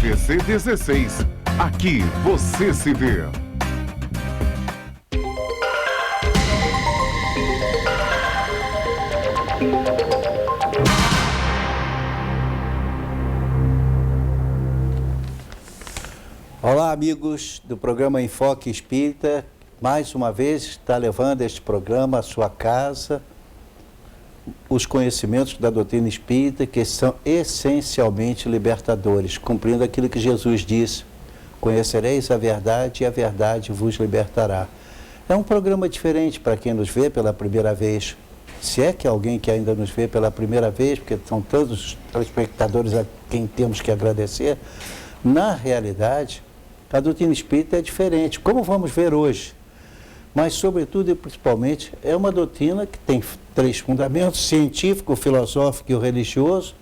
TVC 16. Aqui você se vê. Olá, amigos do programa Enfoque Espírita. Mais uma vez está levando este programa à sua casa, os conhecimentos da doutrina espírita, que são essencialmente libertadores, cumprindo aquilo que Jesus disse: conhecereis a verdade e a verdade vos libertará. É um programa diferente para quem nos vê pela primeira vez, se é que alguém que ainda nos vê pela primeira vez, porque são todos os telespectadores a quem temos que agradecer. Na realidade, a doutrina espírita é diferente, como vamos ver hoje. Mas, sobretudo e principalmente, é uma doutrina que tem 3 fundamentos: científico, filosófico e o religioso,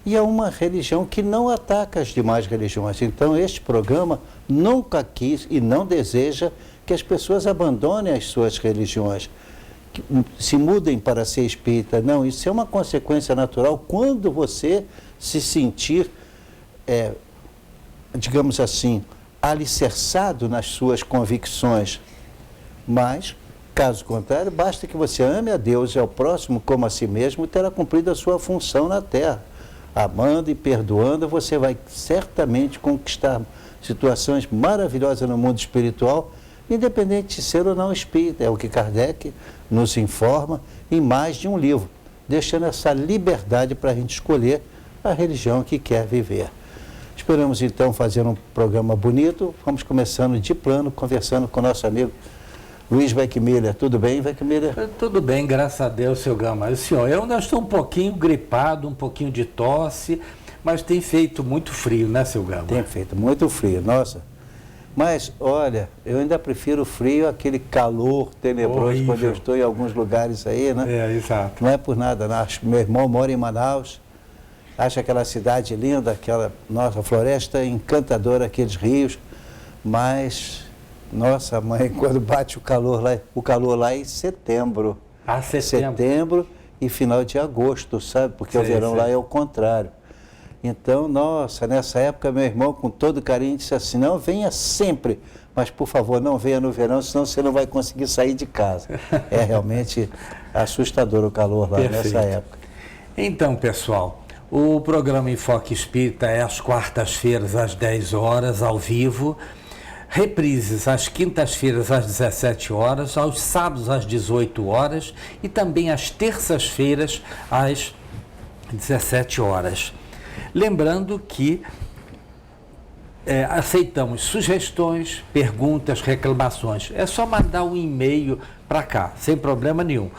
e é uma religião que não ataca as demais religiões. Então, este programa nunca quis e não deseja que as pessoas abandonem as suas religiões, que se mudem para ser espírita. Não, isso é uma consequência natural quando você se sentir, digamos assim, alicerçado nas suas convicções. Mas, caso contrário, basta que você ame a Deus e ao próximo como a si mesmo e terá cumprido a sua função na Terra. Amando e perdoando, você vai certamente conquistar situações maravilhosas no mundo espiritual, independente de ser ou não espírita. É o que Kardec nos informa em mais de um livro, deixando essa liberdade para a gente escolher a religião que quer viver. Esperamos então fazer um programa bonito. Vamos começando de plano, conversando com o nosso amigo Luiz Weckmiller. Tudo bem, Weckmiller? Tudo bem, graças a Deus, seu Gama. Senhor, eu ainda estou um pouquinho gripado, um pouquinho de tosse, mas tem feito muito frio, né, seu Gama? Tem feito muito frio, nossa. Mas, olha, eu ainda prefiro o frio, aquele calor tenebroso. Horrível. Quando eu estou em alguns lugares aí, né? É, exato. Não é por nada, não. Meu irmão mora em Manaus, acha aquela cidade linda, aquela nossa floresta encantadora, aqueles rios, mas... Nossa, mãe, quando bate o calor lá é em setembro. Ah, setembro. Setembro e final de agosto, sabe? Porque o verão lá é o contrário. Então, nossa, nessa época, meu irmão, com todo carinho, disse assim: não, venha sempre, mas por favor, não venha no verão, senão você não vai conseguir sair de casa. É realmente assustador o calor lá. Perfeito. Nessa época. Então, pessoal, o programa Enfoque Espírita é às quartas-feiras, às 10 horas, ao vivo. Reprises às quintas-feiras às 17 horas, aos sábados às 18 horas e também às terças-feiras às 17 horas. Lembrando que aceitamos sugestões, perguntas, reclamações. É só mandar um e-mail para cá, sem problema nenhum.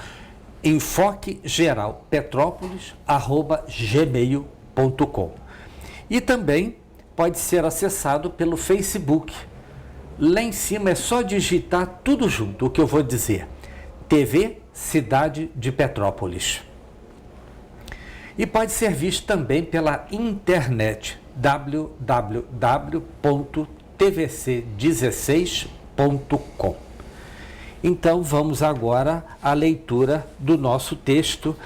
enfoquegeralpetrópolis@gmail.com. E também pode ser acessado pelo Facebook. Lá em cima é só digitar tudo junto, o que eu vou dizer: TV Cidade de Petrópolis. E pode ser visto também pela internet, www.tvc16.com. Então vamos agora à leitura do nosso texto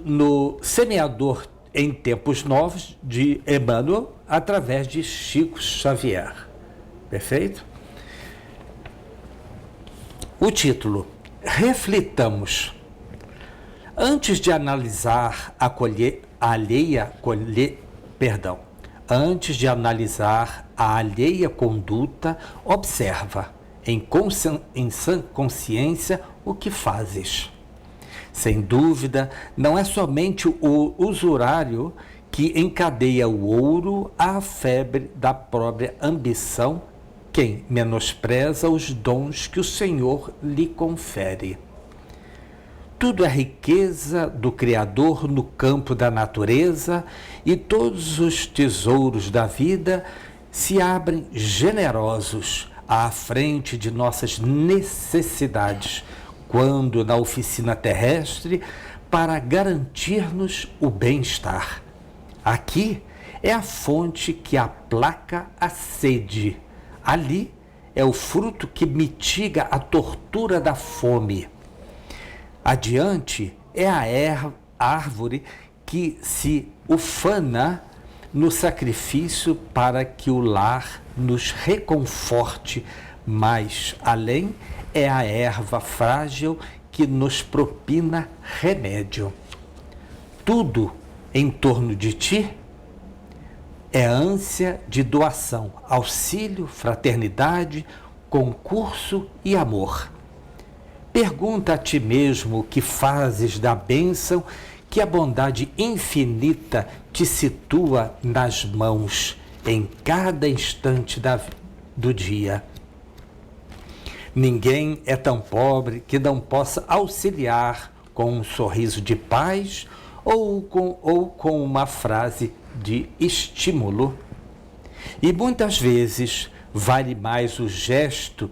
no Semeador em Tempos Novos, de Emmanuel, através de Chico Xavier. Perfeito? O título: reflitamos. Antes de analisar a alheia conduta, observa, em sã consciência, o que fazes. Sem dúvida, não é somente o usurário que encadeia o ouro à febre da própria ambição quem menospreza os dons que o Senhor lhe confere. Tudo é riqueza do Criador no campo da natureza e todos os tesouros da vida se abrem generosos à frente de nossas necessidades, quando na oficina terrestre, para garantir-nos o bem-estar. Aqui é a fonte que aplaca a sede. Ali é o fruto que mitiga a tortura da fome. Adiante é a árvore que se ufana no sacrifício para que o lar nos reconforte, mas além é a erva frágil que nos propina remédio. Tudo em torno de ti é ânsia de doação, auxílio, fraternidade, concurso e amor. Pergunta a ti mesmo o que fazes da bênção que a bondade infinita te situa nas mãos em cada instante do dia. Ninguém é tão pobre que não possa auxiliar com um sorriso de paz ou com uma frase de estímulo. E muitas vezes vale mais o gesto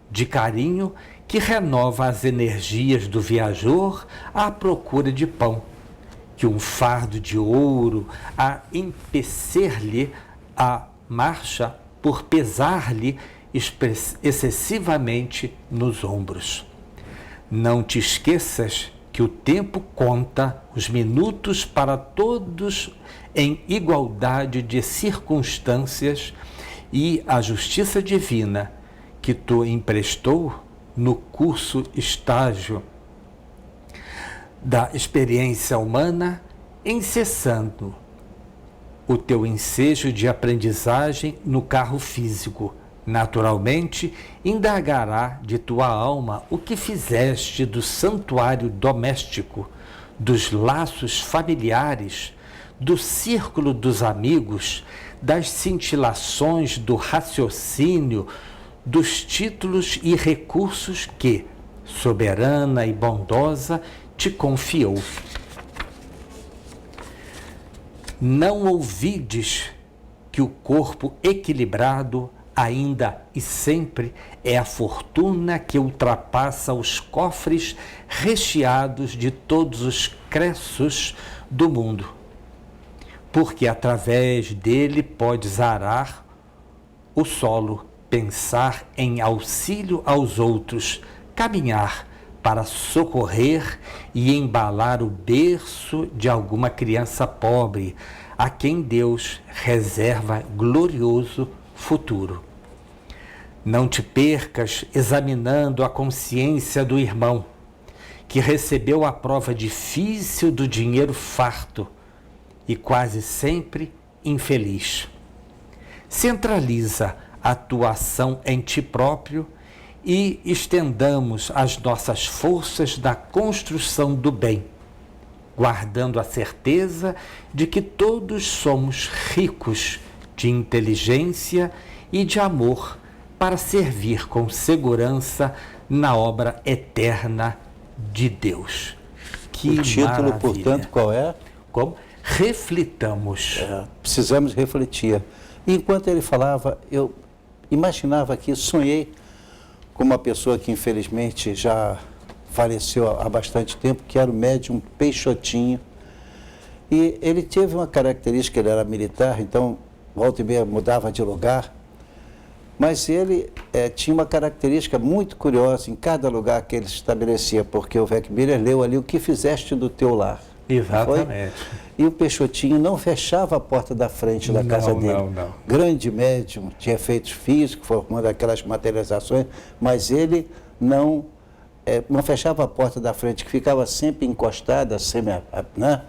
de carinho que renova as energias do viajor à procura de pão, que um fardo de ouro a empecer-lhe a marcha por pesar-lhe excessivamente nos ombros. Não te esqueças que o tempo conta os minutos para todos em igualdade de circunstâncias e a justiça divina que tu emprestou no curso estágio da experiência humana, incessando o teu ensejo de aprendizagem no carro físico. Naturalmente, indagará de tua alma o que fizeste do santuário doméstico, dos laços familiares, do círculo dos amigos, das cintilações do raciocínio, dos títulos e recursos que, soberana e bondosa, te confiou. Não ouvides que o corpo equilibrado ainda e sempre é a fortuna que ultrapassa os cofres recheados de todos os cressos do mundo, porque através dele podes arar o solo, pensar em auxílio aos outros, caminhar para socorrer e embalar o berço de alguma criança pobre, a quem Deus reserva glorioso futuro. Não te percas examinando a consciência do irmão, que recebeu a prova difícil do dinheiro farto e quase sempre infeliz. Centraliza a tua ação em ti próprio e estendamos as nossas forças da construção do bem, guardando a certeza de que todos somos ricos de inteligência e de amor para servir com segurança na obra eterna de Deus. Que o título, maravilha. portanto, qual é? Como? Reflitamos. Precisamos refletir. Enquanto ele falava, eu imaginava aqui, sonhei com uma pessoa que infelizmente já faleceu há bastante tempo, que era o médium Peixotinho. E ele teve uma característica, ele era militar, então volta e meia mudava de lugar, mas ele tinha uma característica muito curiosa em cada lugar que ele se estabelecia, porque o Weck Miller leu ali o que fizeste do teu lar. Exatamente. E o Peixotinho não fechava a porta da frente da casa dele. Não. Grande médium, tinha efeitos físicos, formando aquelas materializações, mas ele não fechava a porta da frente, que ficava sempre encostada, né?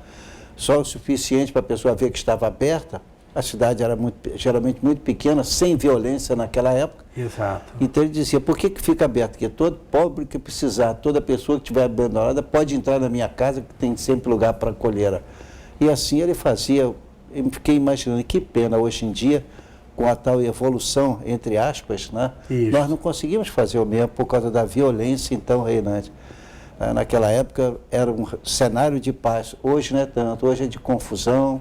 Só o suficiente para a pessoa ver que estava aberta. A cidade era geralmente muito pequena, sem violência naquela época. Exato. Então ele dizia, por que fica aberto? Porque todo pobre que precisar, toda pessoa que estiver abandonada pode entrar na minha casa, que tem sempre lugar para acolher. E assim ele fazia. Eu fiquei imaginando, que pena hoje em dia, com a tal evolução, entre aspas, né? Nós não conseguimos fazer o mesmo por causa da violência então reinante. Naquela época era um cenário de paz, hoje não é tanto, hoje é de confusão,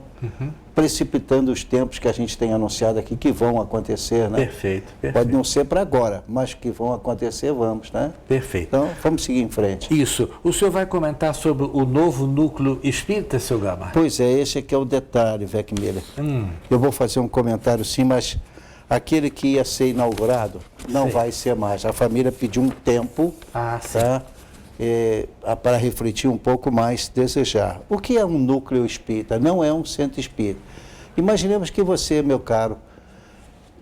precipitando os tempos que a gente tem anunciado aqui que vão acontecer, né? Perfeito. Pode não ser para agora, mas que vão acontecer, vamos, né? Perfeito. Então, vamos seguir em frente. Isso. O senhor vai comentar sobre o novo núcleo espírita, seu Gama? Pois é, esse aqui é o detalhe, Weck Miller. Eu vou fazer um comentário sim, mas aquele que ia ser inaugurado não vai ser mais. A família pediu um tempo, tá? Para refletir um pouco mais, desejar. O que é um núcleo espírita? Não é um centro espírita. Imaginemos que você, meu caro,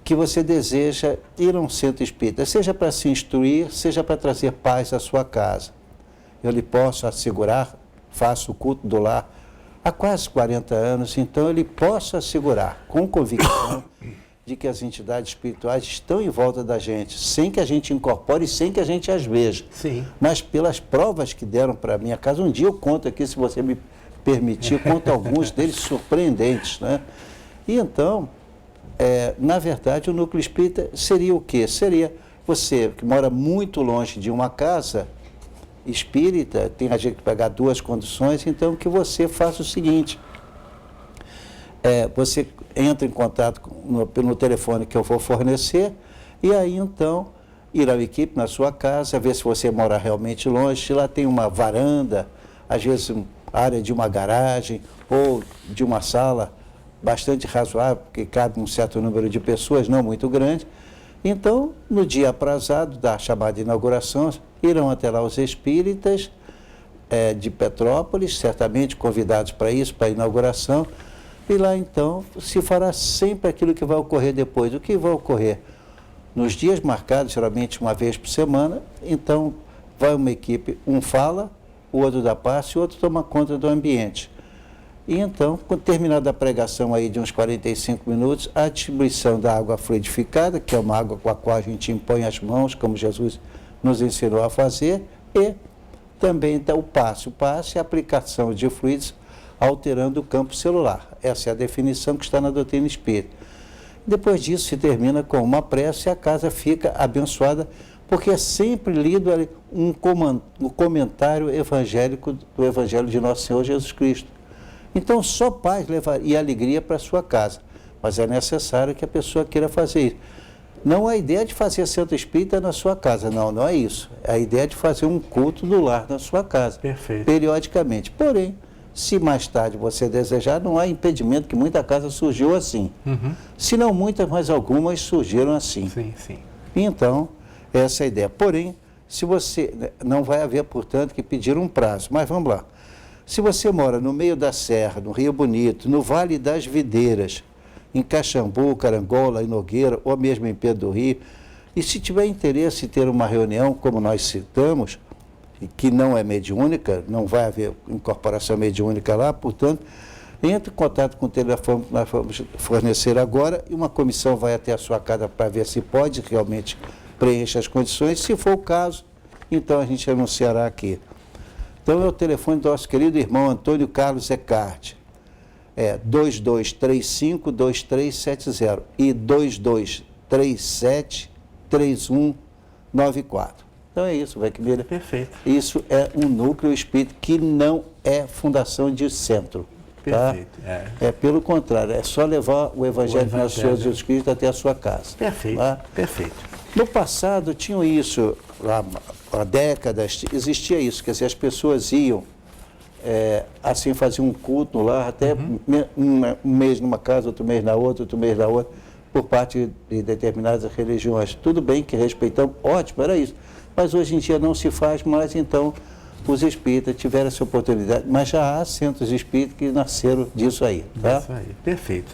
que você deseja ir a um centro espírita, seja para se instruir, seja para trazer paz à sua casa. Eu lhe posso assegurar, faço o culto do lar há quase 40 anos, então eu lhe posso assegurar, com convicção, de que as entidades espirituais estão em volta da gente, sem que a gente incorpore e sem que a gente as veja. Sim. Mas pelas provas que deram para a minha casa, um dia eu conto aqui, se você me permitir, conto alguns deles surpreendentes, né? E então, na verdade, o núcleo espírita seria o quê? Seria você que mora muito longe de uma casa espírita, tem a gente que pegar duas condições, então que você faça o seguinte, você entra em contato no telefone que eu vou fornecer, e aí então ir à equipe na sua casa, ver se você mora realmente longe, se lá tem uma varanda, às vezes área de uma garagem ou de uma sala bastante razoável, porque cabe um certo número de pessoas, não muito grande. Então, no dia aprazado da chamada inauguração, irão até lá os espíritas de Petrópolis, certamente convidados para isso, para a inauguração, e lá então se fará sempre aquilo que vai ocorrer depois. O que vai ocorrer? Nos dias marcados, geralmente uma vez por semana, então vai uma equipe, um fala, o outro dá passe, o outro toma conta do ambiente. E então, quando terminada a pregação aí de uns 45 minutos, a distribuição da água fluidificada, que é uma água com a qual a gente impõe as mãos, como Jesus nos ensinou a fazer, e também então, o passe. O passe é a aplicação de fluidos alterando o campo celular. Essa é a definição que está na doutrina espírita. Depois disso, se termina com uma prece e a casa fica abençoada, porque é sempre lido ali um comentário evangélico do Evangelho de Nosso Senhor Jesus Cristo. Então, só paz e alegria para a sua casa, mas é necessário que a pessoa queira fazer isso. Não é a ideia de fazer centro espírita na sua casa, não é isso. É a ideia de fazer um culto do lar na sua casa, Perfeito. Periodicamente. Porém, se mais tarde você desejar, não há impedimento, que muita casa surgiu assim. Uhum. Se não muitas, mas algumas surgiram assim. Sim, sim. Então, essa é a ideia. Porém, se você não vai haver, portanto, que pedir um prazo. Mas vamos lá. Se você mora no meio da serra, no Rio Bonito, no Vale das Videiras, em Caxambu, Carangola, em Nogueira, ou mesmo em Pedro do Rio, e se tiver interesse em ter uma reunião, como nós citamos, que não é mediúnica, não vai haver incorporação mediúnica lá, portanto, entre em contato com o telefone que nós vamos fornecer agora, e uma comissão vai até a sua casa para ver se pode realmente preencher as condições. Se for o caso, então a gente anunciará aqui. Então é o telefone do nosso querido irmão Antônio Carlos Ecarte, 2235-2370 e 2237-3194. Então é isso, Weckmiller. Perfeito. Isso é um núcleo espírita que não é fundação de centro. Tá? Perfeito. É pelo contrário, é só levar o Evangelho de Nosso Senhor Jesus Cristo até a sua casa. Perfeito. Tá? Perfeito. No passado tinham isso, há décadas, existia isso, quer dizer, as pessoas iam, assim, faziam um culto lá, até um mês numa casa, outro mês na outra, outro mês na outra, por parte de determinadas religiões. Tudo bem que respeitamos, ótimo, era isso. Mas hoje em dia não se faz mais, então os espíritas tiveram essa oportunidade. Mas já há centros espíritas que nasceram disso aí. Tá? Isso aí, perfeito.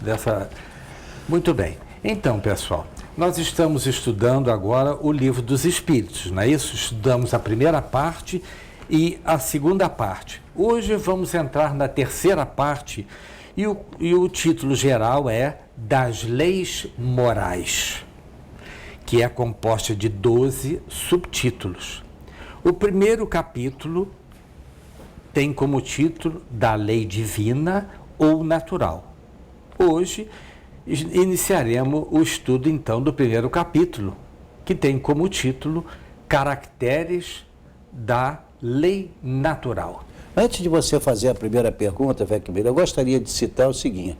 Muito bem. Então, pessoal, nós estamos estudando agora o Livro dos Espíritos, não é isso? Estudamos a primeira parte e a segunda parte. Hoje vamos entrar na terceira parte e o título geral é Das Leis Morais, que é composta de 12 subtítulos. O primeiro capítulo tem como título Da Lei Divina ou Natural. Hoje iniciaremos o estudo, então, do primeiro capítulo, que tem como título Caracteres da Lei Natural. Antes de você fazer a primeira pergunta, Weckmiller, eu gostaria de citar o seguinte,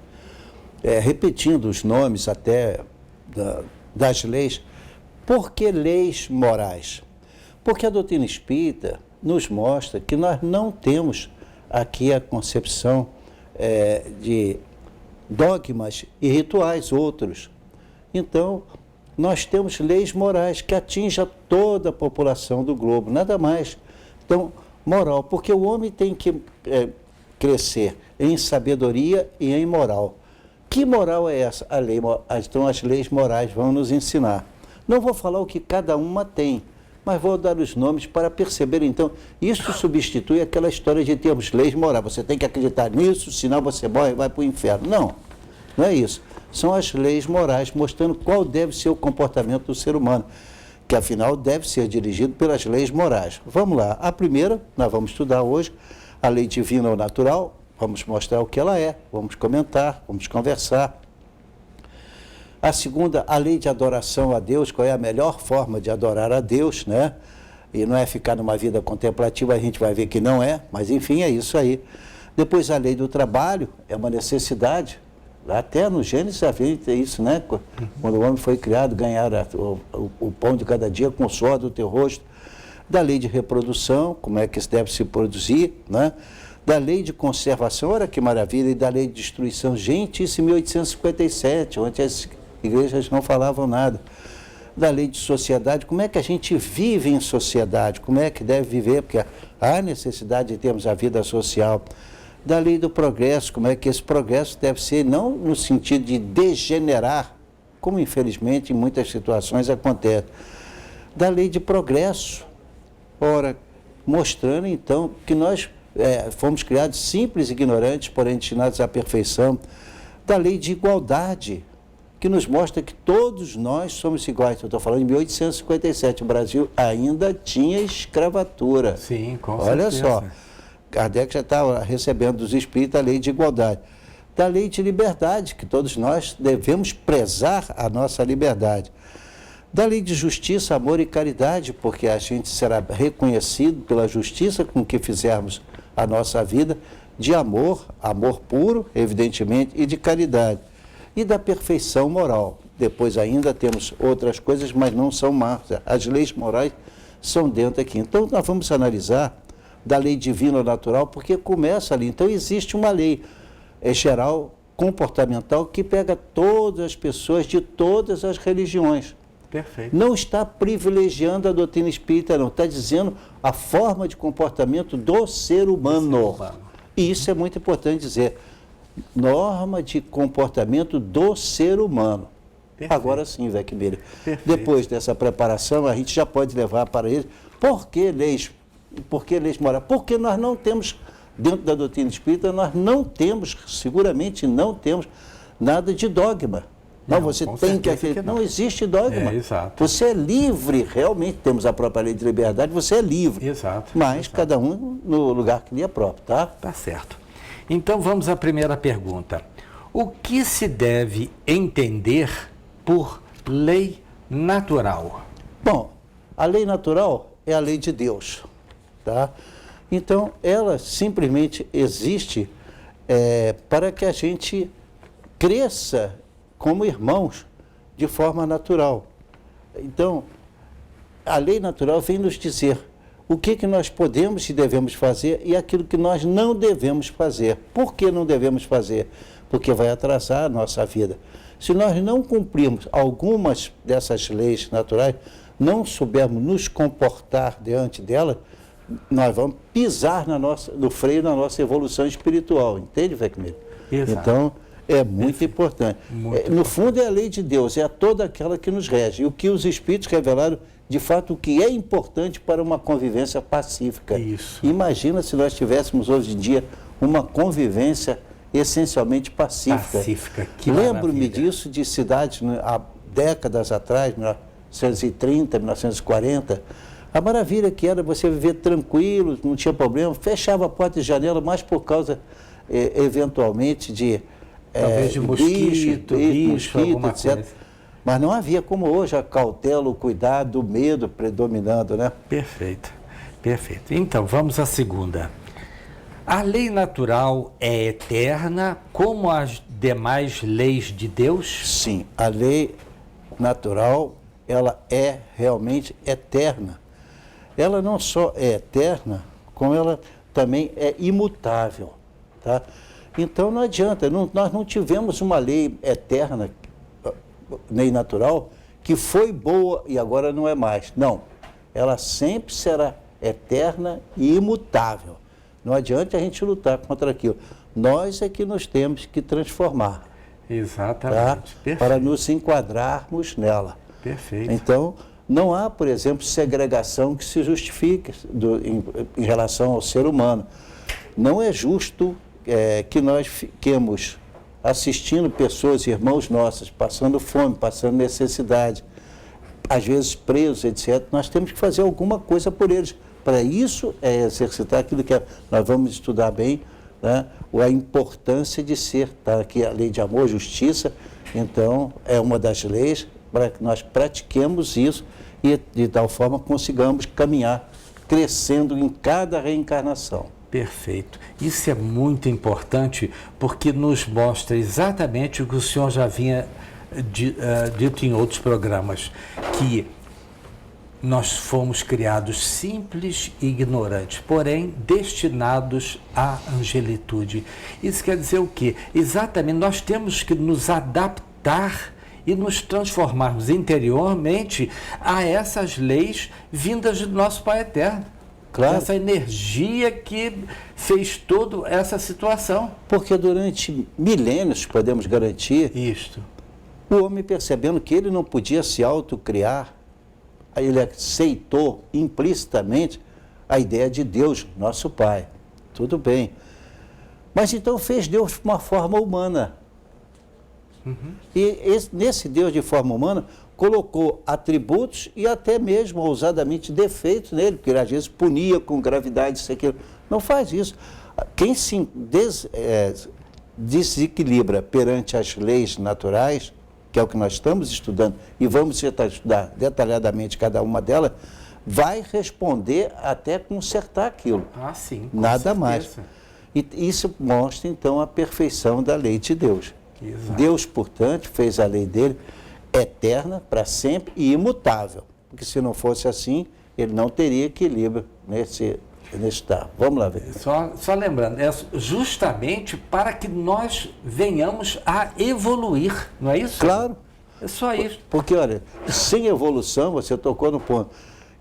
repetindo os nomes até das leis. Por que leis morais? Porque a doutrina espírita nos mostra que nós não temos aqui a concepção de dogmas e rituais outros. Então, nós temos leis morais que atingem toda a população do globo, nada mais. Então, moral, porque o homem tem que crescer em sabedoria e em moral. Que moral é essa? A lei, então as leis morais vão nos ensinar. Não vou falar o que cada uma tem, mas vou dar os nomes para perceber, então, isso substitui aquela história de termos leis morais. Você tem que acreditar nisso, senão você morre e vai para o inferno. Não, não é isso. São as leis morais mostrando qual deve ser o comportamento do ser humano, que afinal deve ser dirigido pelas leis morais. Vamos lá. A primeira, nós vamos estudar hoje, a lei divina ou natural. Vamos mostrar o que ela é, vamos comentar, vamos conversar. A segunda, a lei de adoração a Deus, qual é a melhor forma de adorar a Deus, né? E não é ficar numa vida contemplativa, a gente vai ver que não é, mas enfim, é isso aí. Depois a lei do trabalho, é uma necessidade. Lá até no Gênesis já vem isso, né? Quando o homem foi criado, ganhar o pão de cada dia com o suor do teu rosto. Da lei de reprodução, como é que isso deve se produzir, né? Da lei de conservação, olha que maravilha, e da lei de destruição. Gente, isso em 1857, onde as igrejas não falavam nada. Da lei de sociedade, como é que a gente vive em sociedade, como é que deve viver, porque há necessidade de termos a vida social. Da lei do progresso, como é que esse progresso deve ser, não no sentido de degenerar, como infelizmente em muitas situações acontece. Da lei de progresso, ora, mostrando então que nós fomos criados simples e ignorantes, porém destinados à perfeição. Da lei de igualdade, que nos mostra que todos nós somos iguais. Eu estou falando de 1857, o Brasil ainda tinha escravatura. Sim, com Olha certeza. só, Kardec já estava recebendo dos espíritos a lei de igualdade. Da lei de liberdade, que todos nós devemos prezar a nossa liberdade. Da lei de justiça, amor e caridade, porque a gente será reconhecido pela justiça com que fizermos a nossa vida, de amor, amor puro, evidentemente, e de caridade. E da perfeição moral. Depois ainda temos outras coisas, mas não são más. As leis morais são dentro aqui. Então, nós vamos analisar da lei divina ou natural, porque começa ali. Então, existe uma lei geral, comportamental, que pega todas as pessoas de todas as religiões. Perfeito. Não está privilegiando a doutrina espírita, não. Está dizendo a forma de comportamento do ser humano. E isso é muito importante dizer. Norma de comportamento do ser humano. Perfeito. Agora sim, Weckmiller. Depois dessa preparação, a gente já pode levar para ele. Por que leis morais? Porque nós não temos, dentro da doutrina espírita, nós não temos, seguramente não temos, nada de dogma. Não, você tem que acreditar. Não existe dogma. Exato. Você é livre, realmente temos a própria lei de liberdade, você é livre. Exato. Mas exato. Cada um no lugar que lhe é próprio, tá? Tá certo. Então vamos à primeira pergunta. O que se deve entender por lei natural? Bom, a lei natural é a lei de Deus, tá? Então, ela simplesmente existe para que a gente cresça como irmãos de forma natural. Então, a lei natural vem nos dizer o que nós podemos e devemos fazer e aquilo que nós não devemos fazer. Por que não devemos fazer? Porque vai atrasar a nossa vida. Se nós não cumprirmos algumas dessas leis naturais, não soubermos nos comportar diante delas, nós vamos pisar no freio na nossa evolução espiritual. Entende, Weckmiller? Exato. Então, é muito importante. No fundo, é a lei de Deus, é toda aquela que nos rege. E o que os Espíritos revelaram, de fato, o que é importante para uma convivência pacífica. Isso. Imagina se nós tivéssemos hoje em dia uma convivência essencialmente pacífica. Lembro-me disso de cidades, há décadas atrás, 1930, 1940, a maravilha que era você viver tranquilo, não tinha problema, fechava a porta e janela, mas por causa, eventualmente, de... talvez de mosquito, alguma etc. coisa. Mas não havia como hoje a cautela, o cuidado, o medo predominando, né? Perfeito, perfeito. Então, vamos à segunda. A lei natural é eterna como as demais leis de Deus? Sim, a lei natural, ela é realmente eterna. Ela não só é eterna, como ela também é imutável, tá? Então não adianta, nós não tivemos uma lei eterna, lei natural, que foi boa e agora não é mais. Não, ela sempre será eterna e imutável. Não adianta a gente lutar contra aquilo. Nós é que nos temos que transformar. Exatamente. Perfeito. Para nos enquadrarmos nela. Perfeito. Então, não há, por exemplo, segregação que se justifique em relação ao ser humano. Não é justo que nós fiquemos assistindo pessoas, irmãos nossos, passando fome, passando necessidade, às vezes presos, etc. Nós temos que fazer alguma coisa por eles. Para isso é exercitar aquilo que nós vamos estudar bem, né? A importância de tá aqui a lei de amor, justiça. Então, é uma das leis para que nós pratiquemos isso e de tal forma consigamos caminhar, crescendo em cada reencarnação. Perfeito. Isso é muito importante porque nos mostra exatamente o que o senhor já vinha dito em outros programas, que nós fomos criados simples e ignorantes, porém destinados à angelitude. Isso quer dizer o quê? Exatamente, nós temos que nos adaptar e nos transformarmos interiormente a essas leis vindas do nosso Pai Eterno. Claro. Essa energia que fez toda essa situação. Porque durante milênios, podemos garantir, Isto. o homem percebendo que ele não podia se autocriar, ele aceitou implicitamente a ideia de Deus, nosso Pai. Tudo bem. Mas então fez Deus de uma forma humana. E nesse Deus de forma humana, colocou atributos e até mesmo, ousadamente, defeitos nele, porque ele às vezes punia com gravidade isso e aquilo. Não faz isso. Quem se desequilibra perante as leis naturais, que é o que nós estamos estudando, e vamos estudar detalhadamente cada uma delas, vai responder até consertar aquilo. Ah, sim. Com Nada certeza. mais. E isso mostra, então, a perfeição da lei de Deus. Exato. Deus, portanto, fez a lei dele eterna, para sempre e imutável. Porque se não fosse assim, ele não teria equilíbrio nesse estado. Vamos lá ver. Só lembrando, é justamente para que nós venhamos a evoluir, não é isso? Claro. É só isso. Porque, olha, sem evolução, você tocou no ponto,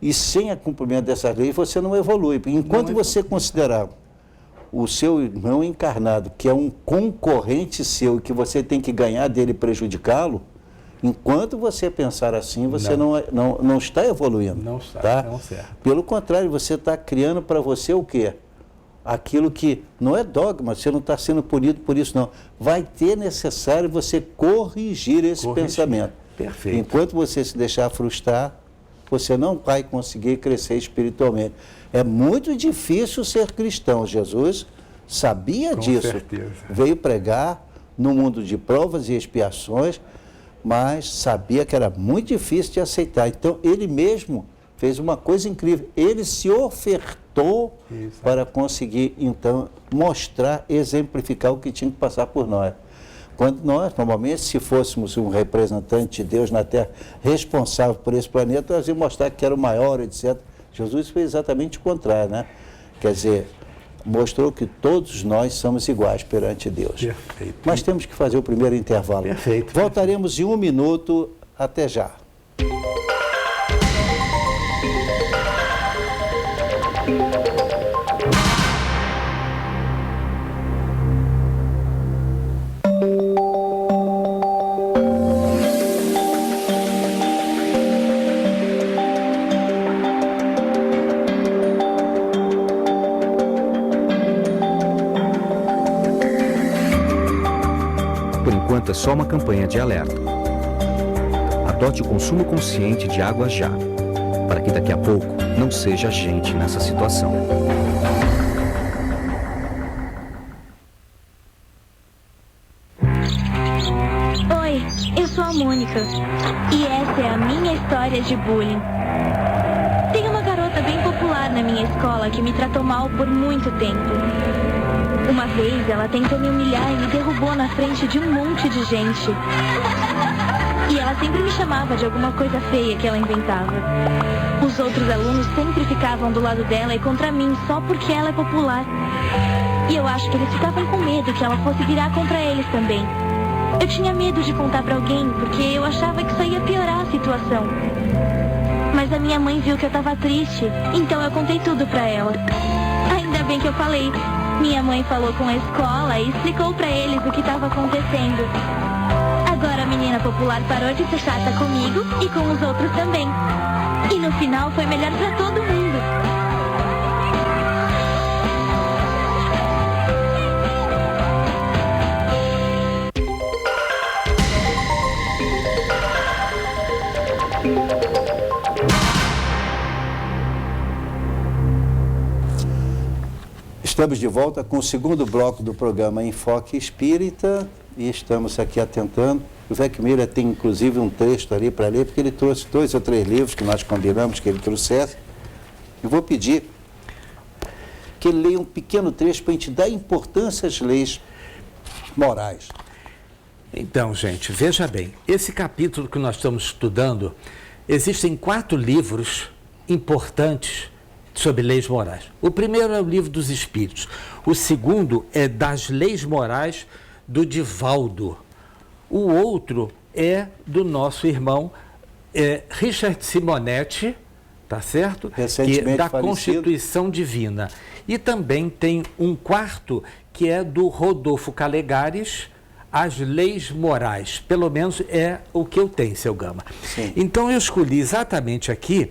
e sem o cumprimento dessas leis, você não evolui. Enquanto você considerar o seu irmão encarnado, que é um concorrente seu, que você tem que ganhar dele e prejudicá-lo, enquanto você pensar assim, você não está evoluindo. Não está, tá? não certo. Pelo contrário, você está criando para você o quê? Aquilo que não é dogma, você não está sendo punido por isso, não. Vai ter necessário você corrigir esse pensamento. Perfeito. Enquanto você se deixar frustrar, você não vai conseguir crescer espiritualmente. É muito difícil ser cristão. Jesus sabia disso. Certeza. Veio pregar no mundo de provas e expiações, mas sabia que era muito difícil de aceitar. Então, ele mesmo fez uma coisa incrível. Ele se ofertou para conseguir, então, mostrar, exemplificar o que tinha que passar por nós. Quando nós, normalmente, se fôssemos um representante de Deus na Terra, responsável por esse planeta, nós íamos mostrar que era o maior, etc. Jesus fez exatamente o contrário, né? Quer dizer, mostrou que todos nós somos iguais perante Deus. Perfeito. Mas temos que fazer o primeiro intervalo. Perfeito. Voltaremos em 1 minuto. Até já. Por enquanto é só uma campanha de alerta. Adote o consumo consciente de água já, para que daqui a pouco não seja a gente nessa situação. Oi, eu sou a Mônica e essa é a minha história de bullying. Tem uma garota bem popular na minha escola que me tratou mal por muito tempo. Uma vez ela tentou me humilhar e me derrubou na frente de um monte de gente. E ela sempre me chamava de alguma coisa feia que ela inventava. Os outros alunos sempre ficavam do lado dela e contra mim só porque ela é popular. E eu acho que eles ficavam com medo que ela fosse virar contra eles também. Eu tinha medo de contar pra alguém porque eu achava que isso ia piorar a situação. Mas a minha mãe viu que eu tava triste, então eu contei tudo pra ela. Ainda bem que eu falei. Minha mãe falou com a escola e explicou para eles o que estava acontecendo. Agora a menina popular parou de ser chata comigo e com os outros também. E no final foi melhor para todo mundo. Estamos de volta com o segundo bloco do programa Enfoque Espírita e estamos aqui atentando. O Vec Miller tem inclusive um texto ali para ler, porque ele trouxe 2 ou 3 livros que nós combinamos que ele trouxesse. Eu vou pedir que ele leia um pequeno trecho para a gente dar importância às leis morais. Então, gente, veja bem, esse capítulo que nós estamos estudando, existem 4 livros importantes sobre leis morais. O primeiro é o Livro dos Espíritos. O segundo é das Leis Morais do Divaldo. O outro é do nosso irmão Richard Simonetti, tá certo? Recentemente da falecido. Constituição Divina. E também tem um quarto que é do Rodolfo Calegares, As Leis Morais. Pelo menos é o que eu tenho, seu Gama. Sim. Então eu escolhi exatamente aqui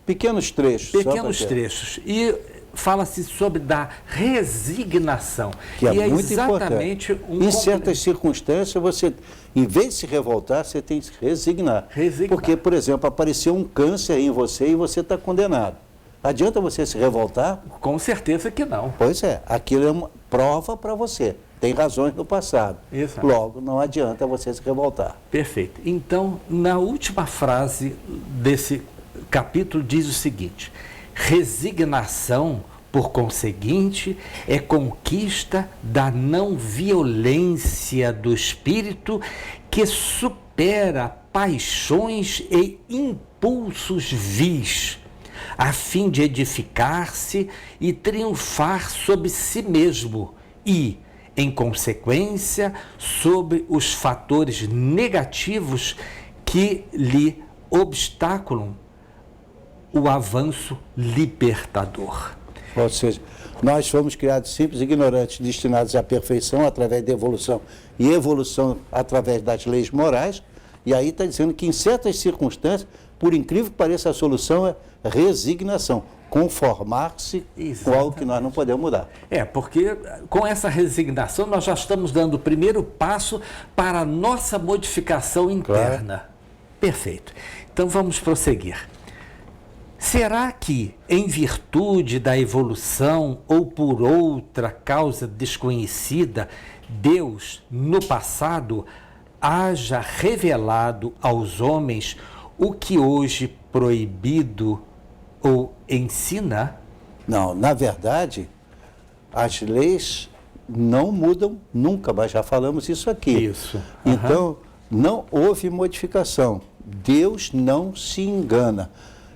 Pequenos trechos. só pequenos para ter. trechos. E fala-se sobre da resignação. Que é e muito exatamente importante. Em certas circunstâncias, você, em vez de se revoltar, você tem que se resignar. Resignar. Porque, por exemplo, apareceu um câncer em você e você está condenado. Adianta você se revoltar? Com certeza que não. Pois é, aquilo é uma prova para você. Tem razões no passado. Exato. Logo, não adianta você se revoltar. Perfeito. Então, na última frase desse capítulo diz o seguinte: resignação, por conseguinte, é conquista da não violência do espírito que supera paixões e impulsos vis, a fim de edificar-se e triunfar sobre si mesmo e, em consequência, sobre os fatores negativos que lhe obstaculam o avanço libertador. Ou seja, nós fomos criados simples e ignorantes, destinados à perfeição através da evolução e evolução através das leis morais. E aí está dizendo que em certas circunstâncias, por incrível que pareça, a solução é resignação, conformar-se com algo que nós não podemos mudar. Porque com essa resignação nós já estamos dando o primeiro passo para a nossa modificação interna. Claro. Perfeito. Então vamos prosseguir. Será que, em virtude da evolução ou por outra causa desconhecida, Deus, no passado, haja revelado aos homens o que hoje proibido ou ensina? Não, na verdade, as leis não mudam nunca, mas já falamos isso aqui. Isso. Então, não houve modificação. Deus não se engana.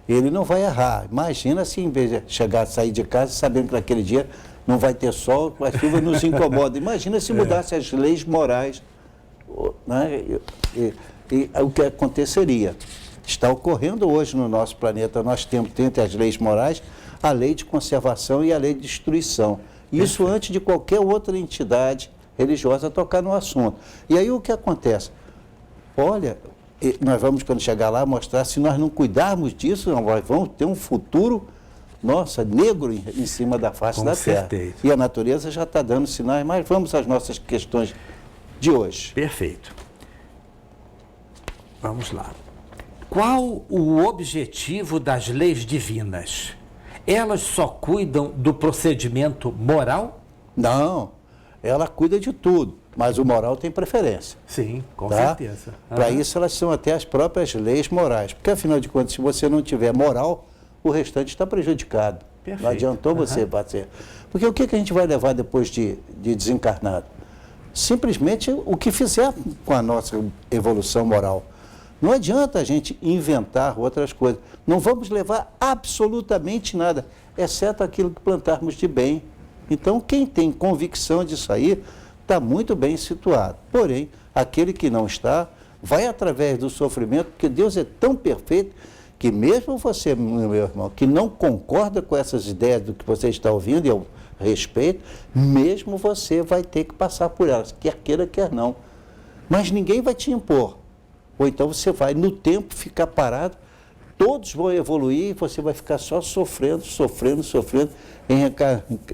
Ele não vai errar. Imagina se em vez de chegar a sair de casa sabendo que naquele dia não vai ter sol, a chuva nos incomoda. Imagina se mudasse as leis morais, né? E o que aconteceria? Está ocorrendo hoje no nosso planeta. Nós temos entre as leis morais a lei de conservação e a lei de destruição. Isso antes de qualquer outra entidade religiosa tocar no assunto. E aí o que acontece? Olha, nós vamos, quando chegar lá, mostrar, se nós não cuidarmos disso, nós vamos ter um futuro, nossa, negro em cima da face da Terra. E a natureza já está dando sinais, mas vamos às nossas questões de hoje. Perfeito. Vamos lá. Qual o objetivo das leis divinas? Elas só cuidam do procedimento moral? Não, ela cuida de tudo. Mas o moral tem preferência. Sim, com certeza. Para isso elas são até as próprias leis morais. Porque, afinal de contas, se você não tiver moral, o restante está prejudicado. Perfeito. Não adiantou você fazer. Porque o que a gente vai levar depois de desencarnado? Simplesmente o que fizer com a nossa evolução moral. Não adianta a gente inventar outras coisas. Não vamos levar absolutamente nada, exceto aquilo que plantarmos de bem. Então, quem tem convicção disso aí, está muito bem situado. Porém, aquele que não está, vai através do sofrimento, porque Deus é tão perfeito que mesmo você, meu irmão, que não concorda com essas ideias do que você está ouvindo, e eu respeito, mesmo você vai ter que passar por elas, quer queira, quer não. Mas ninguém vai te impor. Ou então você vai, no tempo, ficar parado, todos vão evoluir e você vai ficar só sofrendo,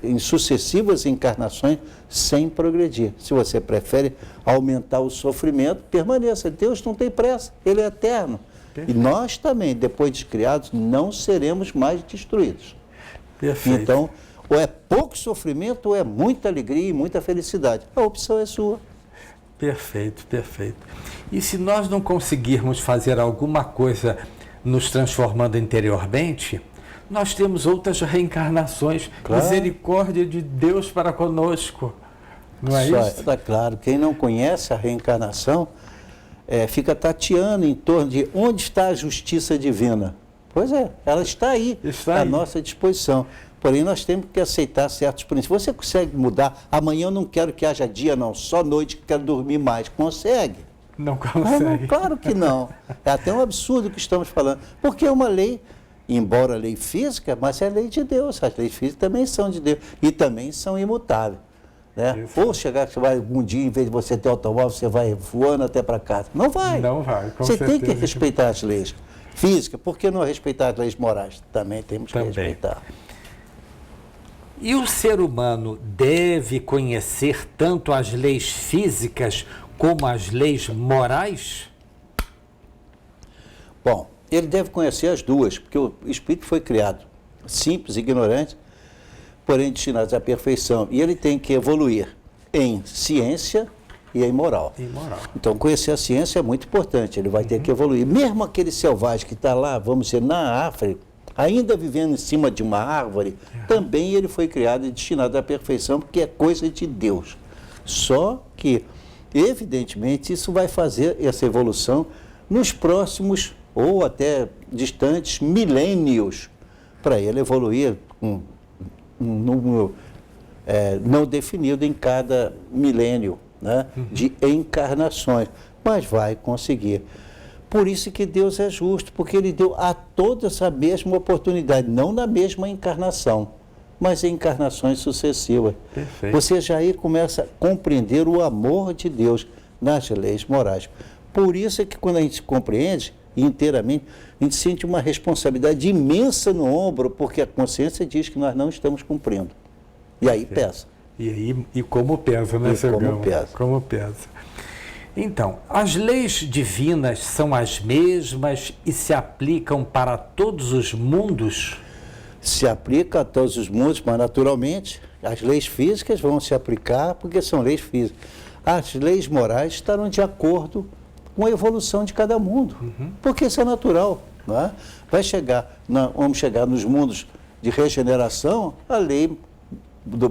em sucessivas encarnações, sem progredir. Se você prefere aumentar o sofrimento, permaneça. Deus não tem pressa, Ele é eterno. Perfeito. E nós também, depois de criados, não seremos mais destruídos. Perfeito. Então, ou é pouco sofrimento ou é muita alegria e muita felicidade. A opção é sua. Perfeito, perfeito. E se nós não conseguirmos fazer alguma coisa nos transformando interiormente, nós temos outras reencarnações. Claro. Misericórdia de Deus para conosco. Não é isso? Está claro. Quem não conhece a reencarnação fica tateando em torno de onde está a justiça divina. Pois é, ela está aí, à nossa disposição. Porém, nós temos que aceitar certos princípios. Você consegue mudar? Amanhã eu não quero que haja dia, não. Só noite que quero dormir mais. Consegue? Não consegue. Não, claro que não. É até um absurdo o que estamos falando. Porque é uma lei, embora lei física, mas é lei de Deus. As leis físicas também são de Deus. E também são imutáveis. Né? Ou chegar que você vai, um dia, em vez de você ter automóvel, você vai voando até para casa. Não vai. Não vai, com Você certeza. tem que respeitar as leis físicas. Por que não respeitar as leis morais? Também temos que respeitar. E o ser humano deve conhecer tanto as leis físicas como as leis morais? Bom, ele deve conhecer as duas, porque o espírito foi criado simples, ignorante, porém destinado à perfeição. E ele tem que evoluir em ciência e em moral. Então, conhecer a ciência é muito importante, ele vai ter que evoluir. Mesmo aquele selvagem que está lá, vamos dizer, na África, ainda vivendo em cima de uma árvore, também ele foi criado e destinado à perfeição, porque é coisa de Deus. Só que, evidentemente, isso vai fazer essa evolução nos próximos, ou até distantes, milênios, para ele evoluir com um número não definido em cada milênio, né, de encarnações, mas vai conseguir. Por isso que Deus é justo, porque Ele deu a todos a mesma oportunidade, não na mesma encarnação, mas em encarnações sucessivas. Perfeito. Você já aí começa a compreender o amor de Deus nas leis morais. Por isso é que quando a gente compreende inteiramente, a gente sente uma responsabilidade imensa no ombro, porque a consciência diz que nós não estamos cumprindo. E aí pesa. E como pesa, né, Sr. Gama? Como pesa. Então, as leis divinas são as mesmas e se aplicam para todos os mundos? Se aplica a todos os mundos, mas naturalmente as leis físicas vão se aplicar porque são leis físicas. As leis morais estarão de acordo com a evolução de cada mundo, porque isso é natural. Não é? Vamos chegar nos mundos de regeneração, a lei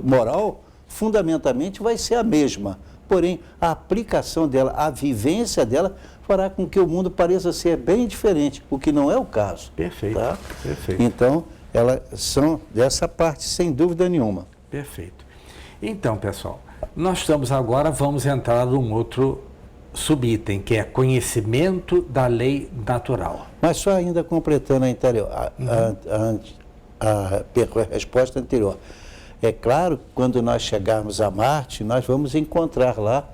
moral fundamentalmente vai ser a mesma. Porém, a aplicação dela, a vivência dela, fará com que o mundo pareça ser bem diferente, o que não é o caso. Perfeito. Tá? Perfeito. Então, elas são dessa parte, sem dúvida nenhuma. Perfeito. Então, pessoal, vamos entrar num outro subitem, que é conhecimento da lei natural. Mas só ainda completando a resposta anterior. É claro que quando nós chegarmos a Marte, nós vamos encontrar lá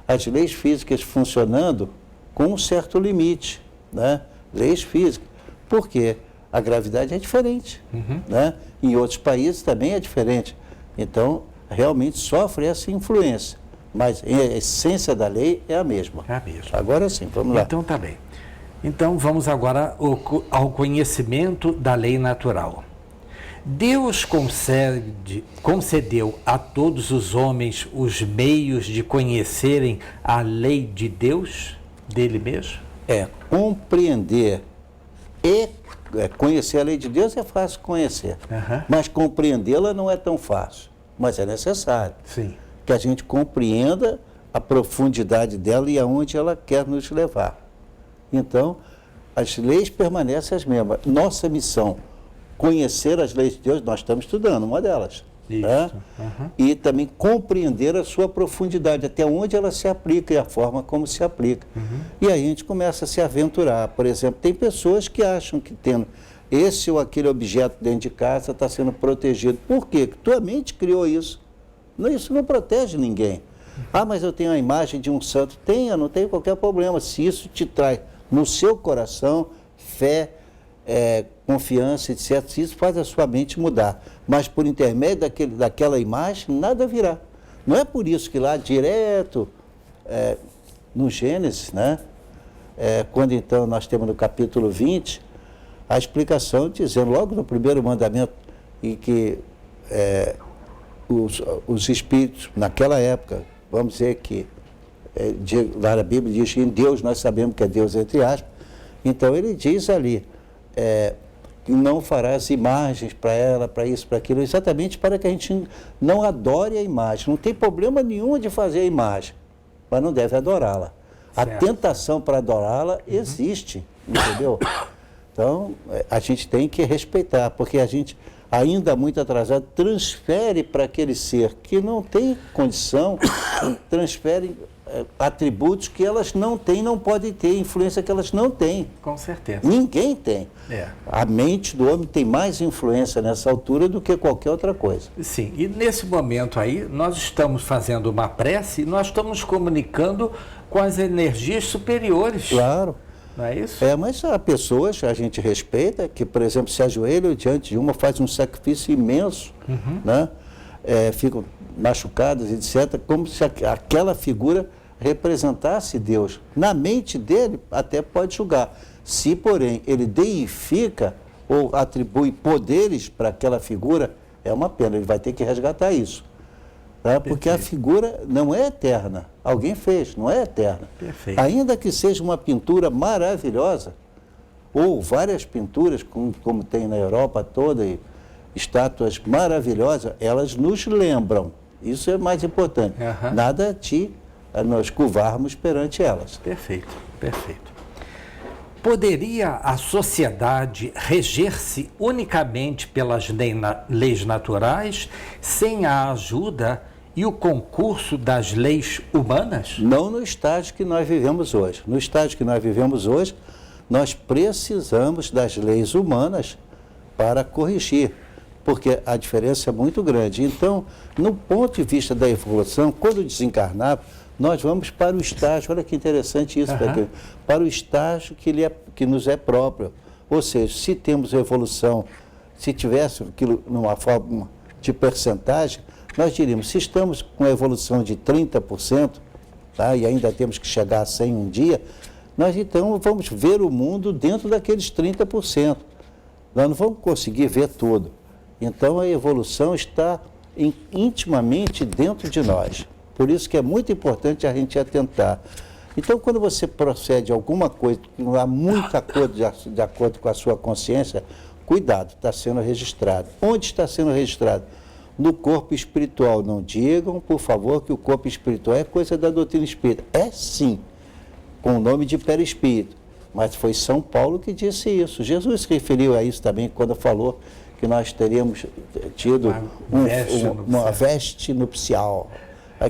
as leis físicas funcionando com um certo limite, né? Leis físicas. Por quê? A gravidade é diferente, né? Em outros países também é diferente. Então, realmente sofre essa influência. Mas a essência da lei é a mesma. É a mesma. Agora sim, vamos lá. Então, tá bem. Então, vamos agora ao conhecimento da lei natural. Deus concedeu a todos os homens os meios de conhecerem a lei de Deus, dele mesmo? Compreender e conhecer a lei de Deus é fácil conhecer, mas compreendê-la não é tão fácil, mas é necessário. Sim. Que a gente compreenda a profundidade dela e aonde ela quer nos levar. Então, as leis permanecem as mesmas. Nossa missão, conhecer as leis de Deus, nós estamos estudando uma delas. Isso. né? Uhum. E também compreender a sua profundidade, até onde ela se aplica e a forma como se aplica. E aí a gente começa a se aventurar. Por exemplo, tem pessoas que acham que tendo esse ou aquele objeto dentro de casa está sendo protegido. Por quê? Porque tua mente criou isso. Não, isso não protege ninguém. Ah, mas eu tenho a imagem de um santo. Tenha, não tem qualquer problema. Se isso te traz no seu coração fé, confiança, etc., se isso faz a sua mente mudar. Mas por intermédio daquela imagem, nada virá. Não é por isso que lá direto, no Gênesis, né? Quando então nós temos no capítulo 20, a explicação dizendo logo no primeiro mandamento, em que os espíritos, naquela época, vamos dizer que, lá na Bíblia diz que em Deus nós sabemos que é Deus entre aspas, então ele diz ali, que não farás imagens para ela, para isso, para aquilo, exatamente para que a gente não adore a imagem. Não tem problema nenhum de fazer a imagem, mas não deve adorá-la. A tentação para adorá-la existe, entendeu? Então, a gente tem que respeitar, porque a gente, ainda muito atrasado, transfere para aquele ser que não tem condição, transfere atributos que elas não têm, não podem ter, influência que elas não têm. Com certeza. Ninguém tem. É. A mente do homem tem mais influência nessa altura do que qualquer outra coisa. Sim, e nesse momento aí, nós estamos fazendo uma prece e nós estamos comunicando com as energias superiores. Claro. Não é isso? Mas há pessoas, a gente respeita, que, por exemplo, se ajoelham diante de uma, faz um sacrifício imenso, né? Ficam machucadas, etc., como se aquela figura representasse Deus. Na mente dele, até pode julgar. Se, porém, ele deifica ou atribui poderes para aquela figura, é uma pena, ele vai ter que resgatar isso. Tá? Porque a figura não é eterna. Alguém fez, não é eterna. Perfeito. Ainda que seja uma pintura maravilhosa, ou várias pinturas, como tem na Europa toda, e estátuas maravilhosas, elas nos lembram. Isso é mais importante. Nada a nós curvarmos perante elas. Perfeito, perfeito. Poderia a sociedade reger-se unicamente pelas leis naturais, sem a ajuda e o concurso das leis humanas? Não no estágio que nós vivemos hoje. No estágio que nós vivemos hoje, nós precisamos das leis humanas para corrigir, porque a diferença é muito grande. Então, no ponto de vista da evolução, quando desencarnar, nós vamos para o estágio, olha que interessante isso, para o estágio que nos é próprio. Ou seja, se temos evolução, se tivesse aquilo numa forma de percentagem, nós diríamos, se estamos com a evolução de 30%, tá, e ainda temos que chegar a 100 um dia, nós então vamos ver o mundo dentro daqueles 30%. Nós não vamos conseguir ver tudo. Então a evolução está intimamente dentro de nós. Por isso que é muito importante a gente atentar. Então, quando você procede a alguma coisa que não há muito de acordo com a sua consciência, cuidado, está sendo registrado. Onde está sendo registrado? No corpo espiritual. Não digam, por favor, que o corpo espiritual é coisa da doutrina espírita. É sim, com o nome de perispírito. Mas foi São Paulo que disse isso. Jesus se referiu a isso também quando falou que nós teríamos tido uma veste nupcial.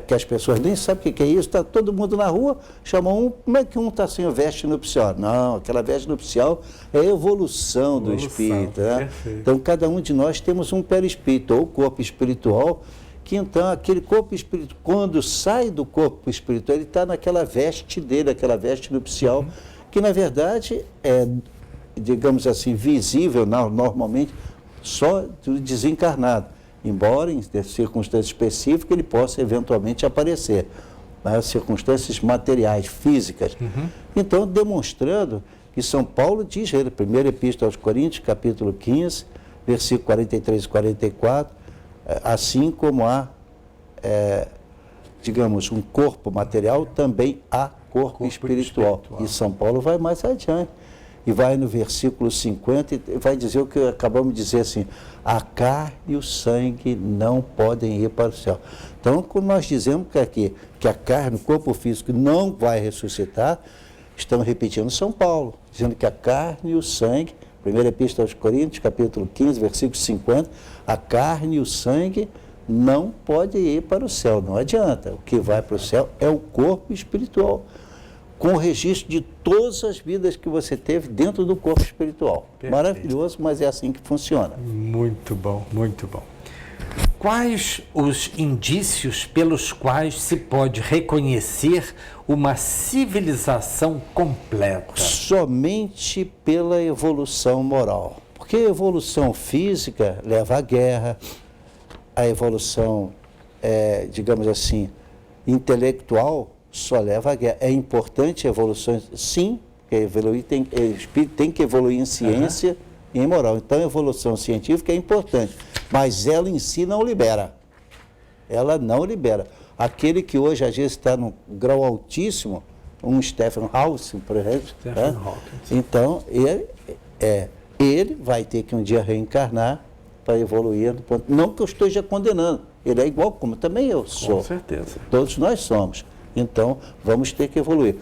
Que as pessoas nem sabem o que é isso, está todo mundo na rua, chamam como é que um está sem veste nupcial? Não, aquela veste nupcial é a evolução do espírito. Né? Então, cada um de nós temos um perispírito, ou corpo espiritual, que então aquele corpo espiritual, quando sai do corpo espiritual, ele está naquela veste dele, aquela veste nupcial, que na verdade é, digamos assim, visível normalmente só do desencarnado. Embora em circunstâncias específicas ele possa eventualmente aparecer, nas circunstâncias materiais, físicas. Então, demonstrando que São Paulo diz, ele, primeira epístola aos Coríntios, capítulo 15, versículo 43 e 44, assim como há, digamos, um corpo material, também há corpo espiritual. E São Paulo vai mais adiante. E vai no versículo 50 e vai dizer o que acabamos de dizer assim, a carne e o sangue não podem ir para o céu. Então, quando nós dizemos que a carne, o corpo físico não vai ressuscitar, estamos repetindo São Paulo, dizendo que a carne e o sangue, primeira epístola aos Coríntios, capítulo 15, versículo 50, a carne e o sangue não pode ir para o céu, não adianta. O que vai para o céu é o corpo espiritual, com o registro de todas as vidas que você teve dentro do corpo espiritual. Perfeito. Maravilhoso, mas é assim que funciona. Muito bom, muito bom. Quais os indícios pelos quais se pode reconhecer uma civilização completa? Somente pela evolução moral. Porque a evolução física leva à guerra, a evolução, digamos assim, intelectual só leva à guerra. É importante a evolução, sim, porque o espírito tem que evoluir em ciência e em moral. Então a evolução científica é importante, mas ela em si não libera. Ela não libera. Aquele que hoje às vezes está num grau altíssimo, um Stephen Hawking, por exemplo, Stephen Hawking. Então ele vai ter que um dia reencarnar para evoluir. Não que eu esteja condenando, ele é igual como também eu sou. Com certeza. Todos nós somos. Então, vamos ter que evoluir.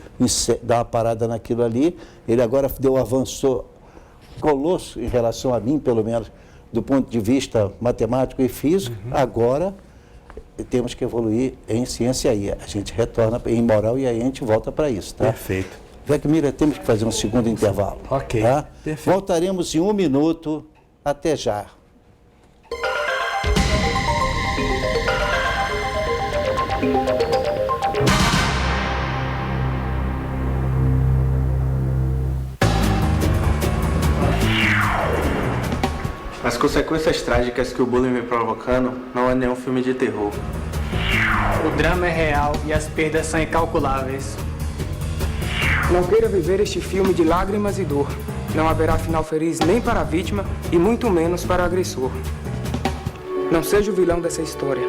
Dar uma parada naquilo ali, ele agora deu um avanço colosso em relação a mim, pelo menos, do ponto de vista matemático e físico. Agora, temos que evoluir em ciência aí. A gente retorna em moral e aí a gente volta para isso, tá? Perfeito. Vecmira, temos que fazer um segundo intervalo. Ok, Tá? perfeito. Voltaremos em 1 minuto. Até já. As consequências trágicas que o bullying vem provocando não é nenhum filme de terror. O drama é real e as perdas são incalculáveis. Não queira viver este filme de lágrimas e dor. Não haverá final feliz nem para a vítima e muito menos para o agressor. Não seja o vilão dessa história.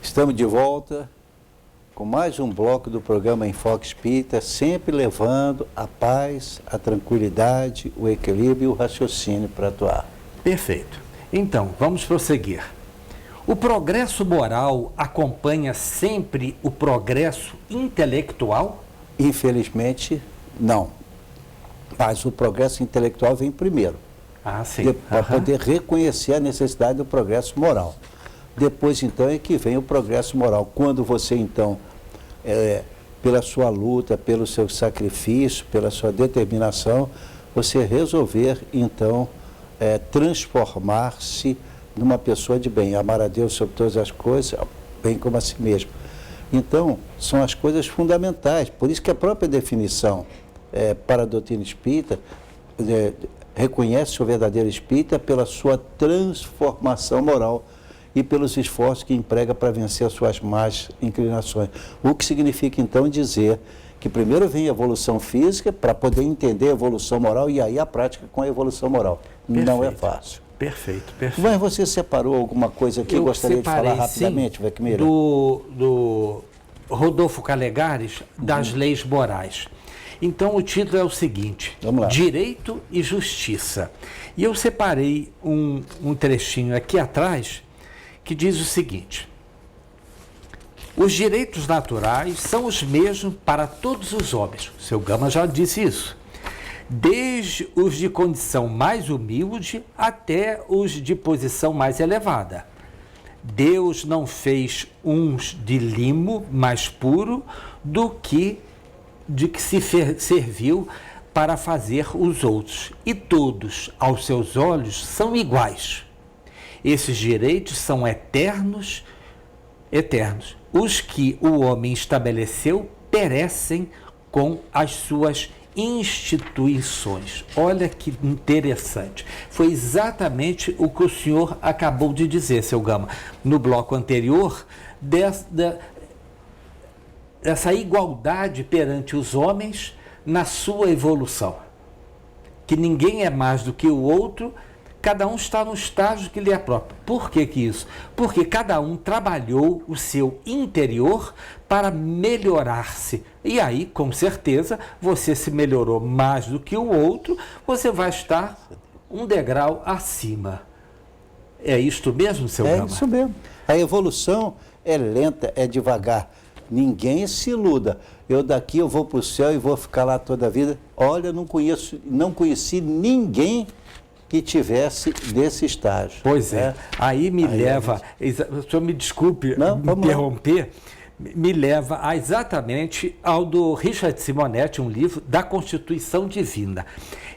Estamos de volta com mais um bloco do programa Enfoque Espírita, sempre levando a paz, a tranquilidade, o equilíbrio e o raciocínio para atuar. Perfeito. Então, vamos prosseguir. O progresso moral acompanha sempre o progresso intelectual? Infelizmente, não. Mas o progresso intelectual vem primeiro, Ah, sim. para poder reconhecer a necessidade do progresso moral. Depois, então, é que vem o progresso moral. Quando você, então, pela sua luta, pelo seu sacrifício, pela sua determinação, você resolver, então, transformar-se numa pessoa de bem, amar a Deus sobre todas as coisas, bem como a si mesmo. Então, são as coisas fundamentais. Por isso que a própria definição para a doutrina espírita reconhece o verdadeiro espírita pela sua transformação moral e pelos esforços que emprega para vencer as suas más inclinações. O que significa, então, dizer que primeiro vem a evolução física para poder entender a evolução moral e aí a prática com a evolução moral. Perfeito. Não é fácil. Perfeito, perfeito. Mas você separou alguma coisa aqui? Eu Gostaria de separei, falar rapidamente, sim, Vecmira? do Rodolfo Calegares, das leis morais. Então, o título é o seguinte: Vamos lá. Direito e Justiça. E eu separei um trechinho aqui atrás que diz o seguinte: os direitos naturais são os mesmos para todos os homens. O seu Gama já disse isso. Desde os de condição mais humilde até os de posição mais elevada. Deus não fez uns de limo mais puro do que de que se serviu para fazer os outros. E todos, aos seus olhos, são iguais. Esses direitos são eternos. Os que o homem estabeleceu perecem com as suas instituições. Olha que interessante. Foi exatamente o que o senhor acabou de dizer, seu Gama, no bloco anterior, dessa igualdade perante os homens na sua evolução. Que ninguém é mais do que o outro, cada um está no estágio que lhe é próprio. Por que isso? Porque cada um trabalhou o seu interior para melhorar-se. E aí, com certeza, você se melhorou mais do que o outro, você vai estar um degrau acima. É isto mesmo, seu Gama? É isso mesmo. A evolução é lenta, é devagar. Ninguém se iluda. Daqui eu vou para o céu e vou ficar lá toda a vida. Olha, não conheci ninguém que tivesse desse estágio. Pois é. Aí me leva, o senhor me desculpe me interromper, me leva exatamente ao do Richard Simonetti, um livro da Constituição Divina.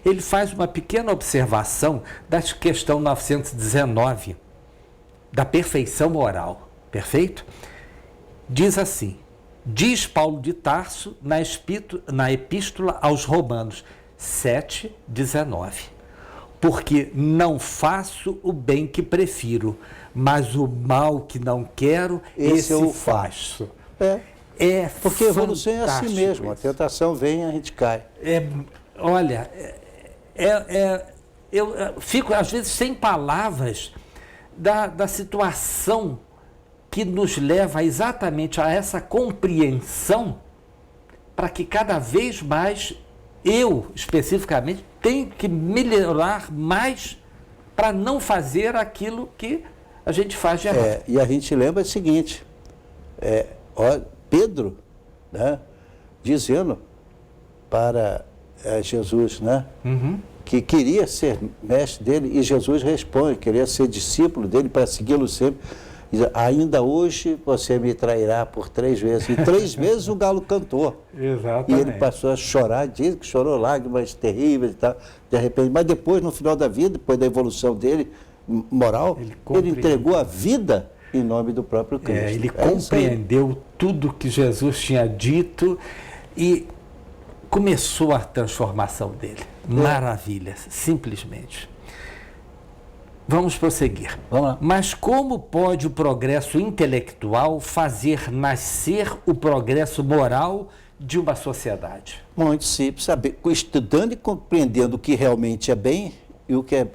Ele faz uma pequena observação da questão 919, da perfeição moral. Perfeito? Diz assim, diz Paulo de Tarso na Epístola aos Romanos 7:19. Porque não faço o bem que prefiro, mas o mal que não quero, esse eu faço. É porque a evolução é assim mesmo, isso. A tentação vem e a gente cai. Olha, eu fico às vezes sem palavras da situação que nos leva exatamente a essa compreensão para que cada vez mais eu, especificamente, tenho que melhorar mais para não fazer aquilo que a gente faz de errado. E a gente lembra o seguinte, Pedro, né, dizendo para Jesus, né, que queria ser mestre dele, e Jesus responde, queria ser discípulo dele para segui-lo sempre. Ainda hoje você me trairá por 3 vezes. E 3 vezes o galo cantou. Exatamente. E ele passou a chorar, diz que chorou lágrimas terríveis e tal, de repente. Mas depois, no final da vida, depois da evolução dele, moral, ele entregou a vida em nome do próprio Cristo. Ele compreendeu tudo que Jesus tinha dito e começou a transformação dele. Maravilha, simplesmente. Vamos prosseguir. Vamos lá. Mas como pode o progresso intelectual fazer nascer o progresso moral de uma sociedade? Muito simples, saber, estudando e compreendendo o que realmente é bem e o que é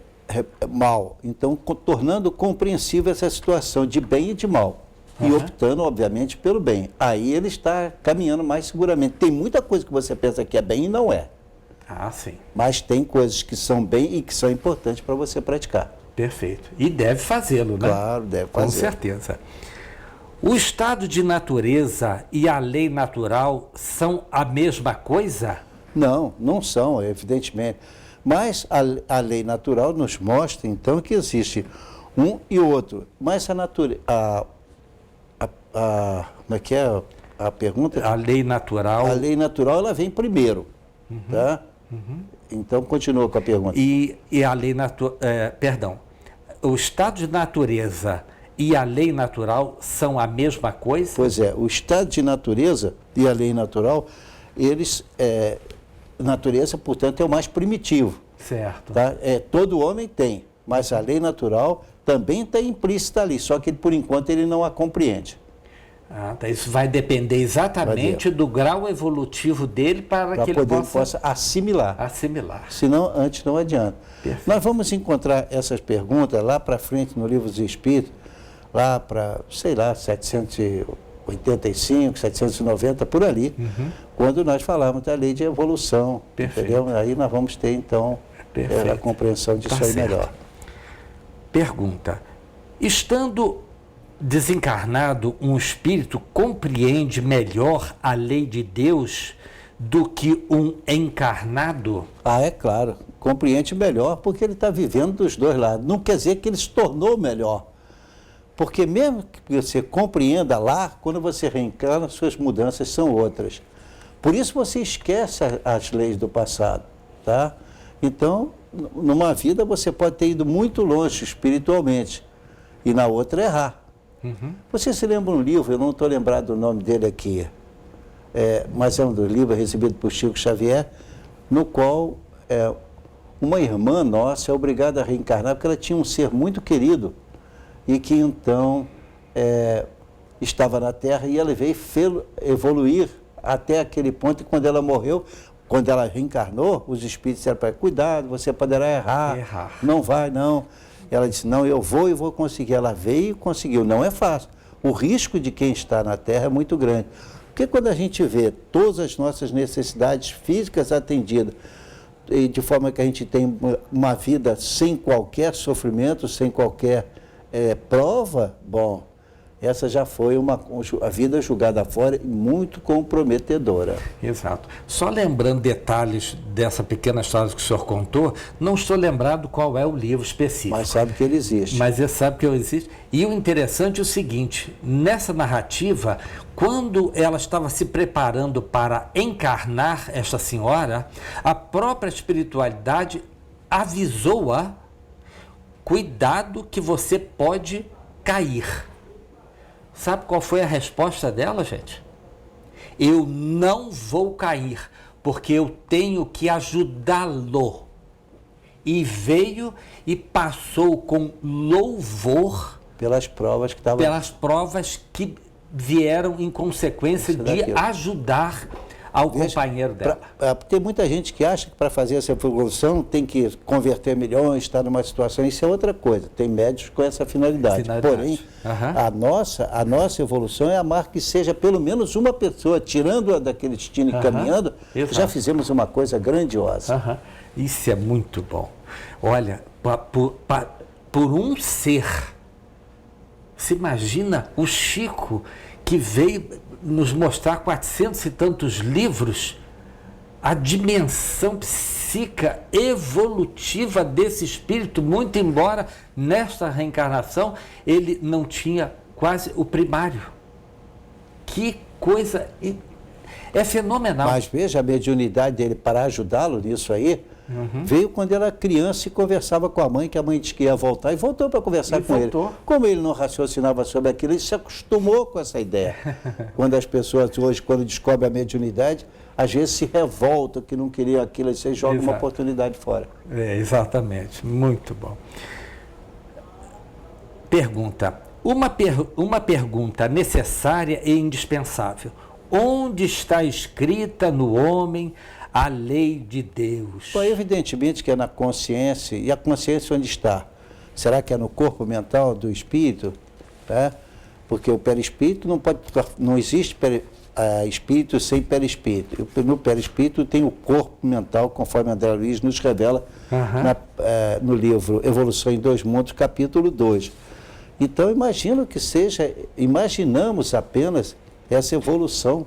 mal. Então, tornando compreensível essa situação de bem e de mal. E optando, obviamente, pelo bem. Aí ele está caminhando mais seguramente. Tem muita coisa que você pensa que é bem e não é. Sim. Mas tem coisas que são bem e que são importantes para você praticar. Perfeito. E deve fazê-lo, né? Claro, deve fazer. Com certeza. O estado de natureza e a lei natural são a mesma coisa? Não, não são, evidentemente. Mas a lei natural nos mostra, então, que existe um e outro. Mas a natureza... como é que é a pergunta? A lei natural... A lei natural, ela vem primeiro, tá? Então, continua com a pergunta. E a lei natural... perdão. O estado de natureza e a lei natural são a mesma coisa? Pois é. O estado de natureza e a lei natural, eles... natureza, portanto, é o mais primitivo. Certo. Tá? Todo homem tem, mas a lei natural também está implícita ali, só que, por enquanto, ele não a compreende. Tá. Isso vai depender exatamente do grau evolutivo dele para que ele possa assimilar. Senão, antes não adianta. Perfeito. Nós vamos encontrar essas perguntas lá para frente no Livro dos Espíritos, lá para, 785, 790, por ali, quando nós falamos da lei de evolução. Perfeito. Entendeu? Aí nós vamos ter, então, a compreensão disso aí melhor. Pergunta. Estando desencarnado, um espírito compreende melhor a lei de Deus do que um encarnado? É claro. Compreende melhor porque ele está vivendo dos dois lados. Não quer dizer que ele se tornou melhor. Porque mesmo que você compreenda lá, quando você reencarna, suas mudanças são outras. Por isso você esquece as leis do passado, tá? Então, numa vida você pode ter ido muito longe espiritualmente e na outra errar. Você se lembra um livro, eu não estou lembrado do nome dele aqui, mas é um dos livros recebido por Chico Xavier, no qual uma irmã nossa é obrigada a reencarnar porque ela tinha um ser muito querido e que então estava na Terra e ela veio evoluir até aquele ponto e quando ela morreu, quando ela reencarnou, os espíritos disseram para ela, cuidado, você poderá errar, não vai, não. Ela disse, não, eu vou conseguir. Ela veio e conseguiu, não é fácil. O risco de quem está na Terra é muito grande. Porque quando a gente vê todas as nossas necessidades físicas atendidas, e de forma que a gente tem uma vida sem qualquer sofrimento, sem qualquer prova, bom, essa já foi a vida julgada fora e muito comprometedora. Exato. Só lembrando detalhes dessa pequena história que o senhor contou, não estou lembrado qual é o livro específico. Mas sabe que ele existe. Mas ele sabe que ele existe. E o interessante é o seguinte, nessa narrativa, quando ela estava se preparando para encarnar esta senhora, a própria espiritualidade avisou-a, cuidado que você pode cair. Sabe qual foi a resposta dela, gente? Eu não vou cair, porque eu tenho que ajudá-lo. E veio e passou com louvor pelas provas que vieram em consequência de ajudar ao companheiro dela. Tem muita gente que acha que para fazer essa evolução tem que converter milhões, estar numa situação, isso é outra coisa. Tem médicos com essa finalidade. Porém, a nossa evolução é amar que seja pelo menos uma pessoa, tirando-a daquele destino e caminhando, já fizemos uma coisa grandiosa. Isso é muito bom. Olha, por um ser, se imagina o Chico que veio nos mostrar 400 e tantos livros, a dimensão psíquica evolutiva desse espírito, muito embora nesta reencarnação ele não tinha quase o primário. Que coisa, é fenomenal. Mas veja, a mediunidade dele para ajudá-lo nisso aí, veio quando ele era criança e conversava com a mãe, que a mãe disse que ia voltar, e voltou para conversar com ele. Como ele não raciocinava sobre aquilo, ele se acostumou com essa ideia. Quando as pessoas hoje, quando descobrem a mediunidade, às vezes se revoltam, que não queriam aquilo, e você joga uma oportunidade fora. Exatamente, muito bom. Pergunta, uma pergunta necessária e indispensável. Onde está escrita no homem a lei de Deus? Bom, evidentemente que é na consciência. E a consciência onde está? Será que é no corpo mental do espírito? Porque o perispírito não existe espírito sem perispírito. No perispírito tem o corpo mental, conforme André Luiz nos revela no livro Evolução em Dois Mundos, capítulo 2. Então imaginamos apenas essa evolução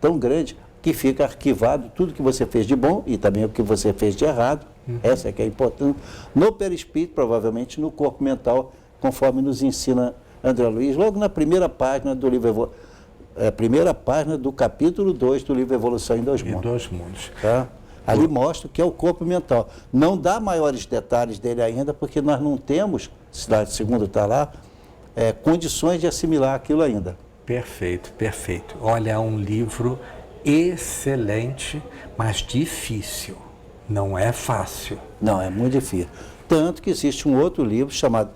tão grande, que fica arquivado tudo que você fez de bom e também o que você fez de errado. Essa é que é importante. No perispírito, provavelmente no corpo mental, conforme nos ensina André Luiz, logo na primeira página do livro, primeira página do capítulo 2 do livro Evolução em Dois Mundos. Ali mostra que é o corpo mental. Não dá maiores detalhes dele ainda, porque nós não temos, segundo está lá, condições de assimilar aquilo ainda. Perfeito, perfeito. Olha, é um livro excelente, mas difícil. Não é fácil. Não, é muito difícil. Tanto que existe um outro livro chamado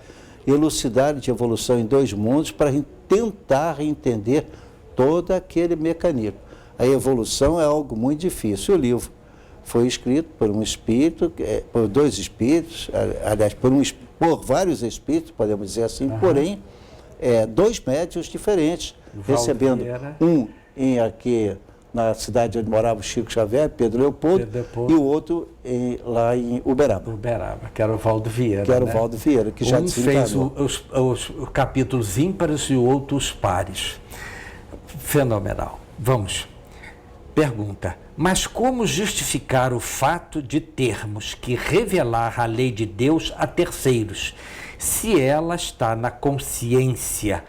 Elucidar de Evolução em Dois Mundos, para tentar entender todo aquele mecanismo. A evolução é algo muito difícil. O livro foi escrito por um espírito, por dois espíritos, aliás, por vários espíritos, podemos dizer assim, porém, dois médiuns diferentes, recebendo um aqui na cidade onde morava o Chico Xavier, Pedro Leopoldo, e o outro lá em Uberaba. Que era o Valdo Vieira. Que já desencarnou. Fez os capítulos ímpares e o outro os pares. Fenomenal. Vamos. Pergunta. Mas como justificar o fato de termos que revelar a lei de Deus a terceiros, se ela está na consciência?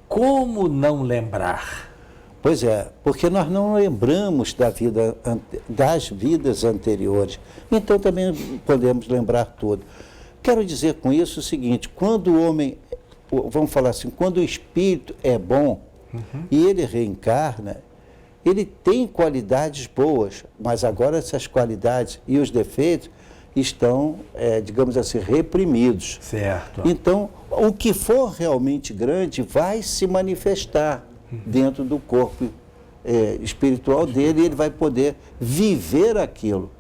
Como não lembrar? Pois é, porque nós não lembramos das vidas anteriores. Então também podemos lembrar tudo. Quero dizer com isso o seguinte, quando o homem, vamos falar assim, quando o espírito é bom e ele reencarna, ele tem qualidades boas, mas agora essas qualidades e os defeitos estão, digamos assim, reprimidos. Certo. Então, o que for realmente grande vai se manifestar dentro do corpo espiritual dele, e ele vai poder viver aquilo.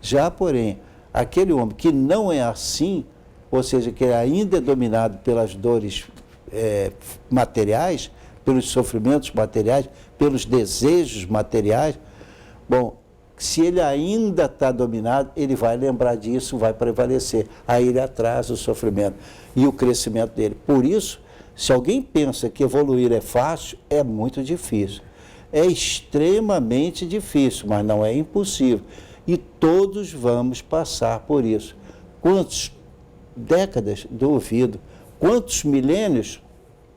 Já, porém, aquele homem que não é assim, ou seja, que ainda é dominado pelas dores materiais, pelos sofrimentos materiais, pelos desejos materiais, bom, se ele ainda está dominado, ele vai lembrar disso, vai prevalecer. Aí ele atrasa o sofrimento e o crescimento dele. Por isso, se alguém pensa que evoluir é fácil, é muito difícil. É extremamente difícil, mas não é impossível. E todos vamos passar por isso. Quantas décadas? Duvido. Quantos milênios?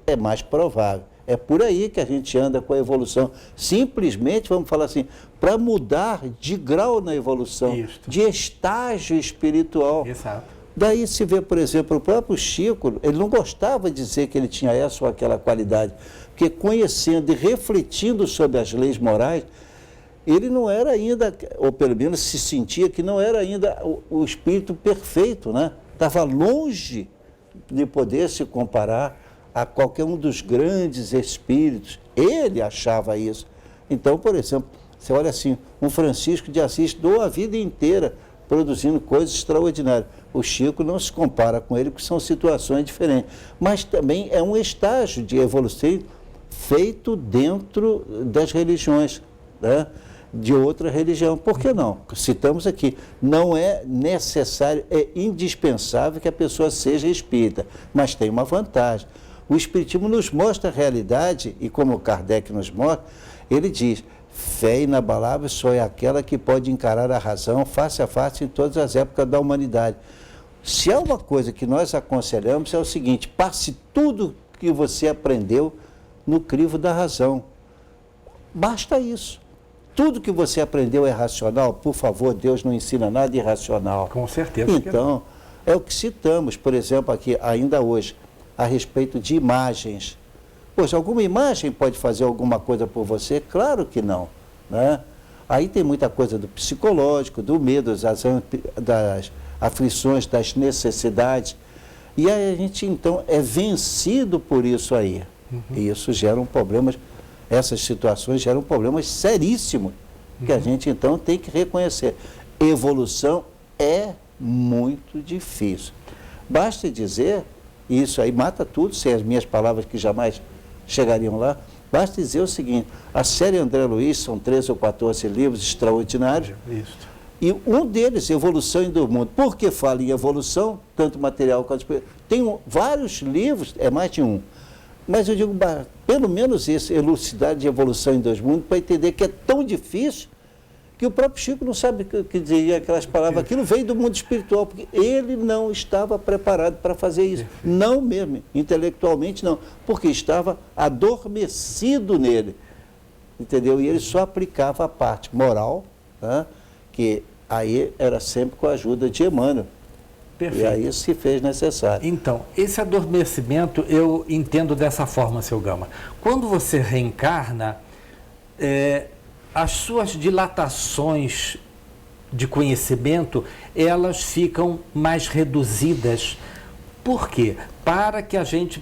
É mais provável. É por aí que a gente anda com a evolução. Simplesmente, vamos falar assim, para mudar de grau na evolução, de estágio espiritual. Exato. Daí se vê, por exemplo, o próprio Chico, ele não gostava de dizer que ele tinha essa ou aquela qualidade, porque conhecendo e refletindo sobre as leis morais, ele não era ainda, ou pelo menos se sentia que não era ainda o espírito perfeito, né? Estava longe de poder se comparar a qualquer um dos grandes espíritos. Ele achava isso. Então, por exemplo, você olha assim, um Francisco de Assis doou a vida inteira produzindo coisas extraordinárias. O Chico não se compara com ele, porque são situações diferentes. Mas também é um estágio de evolução feito dentro das religiões, né? De outra religião. Por que não? Citamos aqui, não é necessário, é indispensável que a pessoa seja espírita, mas tem uma vantagem. O Espiritismo nos mostra a realidade, e como o Kardec nos mostra, ele diz, fé inabalável só é aquela que pode encarar a razão face a face em todas as épocas da humanidade. Se há uma coisa que nós aconselhamos, é o seguinte, passe tudo que você aprendeu no crivo da razão. Basta isso. Tudo que você aprendeu é racional? Por favor, Deus não ensina nada irracional. Com certeza. Então, é o que citamos, por exemplo, aqui, ainda hoje, a respeito de imagens. Poxa, alguma imagem pode fazer alguma coisa por você? Claro que não, né? Aí tem muita coisa do psicológico, do medo, das aflições, das necessidades. E aí a gente, então, é vencido por isso aí. E isso gera problemas, essas situações geram problemas seríssimos, que a gente, então, tem que reconhecer. Evolução é muito difícil. Basta dizer, e isso aí mata tudo, sem as minhas palavras que jamais chegariam lá, basta dizer o seguinte, a série André Luiz, são 13 ou 14 livros extraordinários, e um deles, Evolução do Mundo. Por que fala em evolução, tanto material quanto espiritual? Tem vários livros, é mais de um, mas eu digo, pelo menos esse, Elucidar de Evolução em 2 Mundos, para entender que é tão difícil, que o próprio Chico não sabe o que dizia aquelas palavras. Aquilo veio do mundo espiritual, porque ele não estava preparado para fazer isso. Não mesmo, intelectualmente não, porque estava adormecido nele, entendeu? E ele só aplicava a parte moral, né? Que aí era sempre com a ajuda de Emmanuel. Perfeito. E aí se fez necessário. Então, esse adormecimento eu entendo dessa forma, seu Gama. Quando você reencarna, as suas dilatações de conhecimento, elas ficam mais reduzidas. Por quê? Para que a gente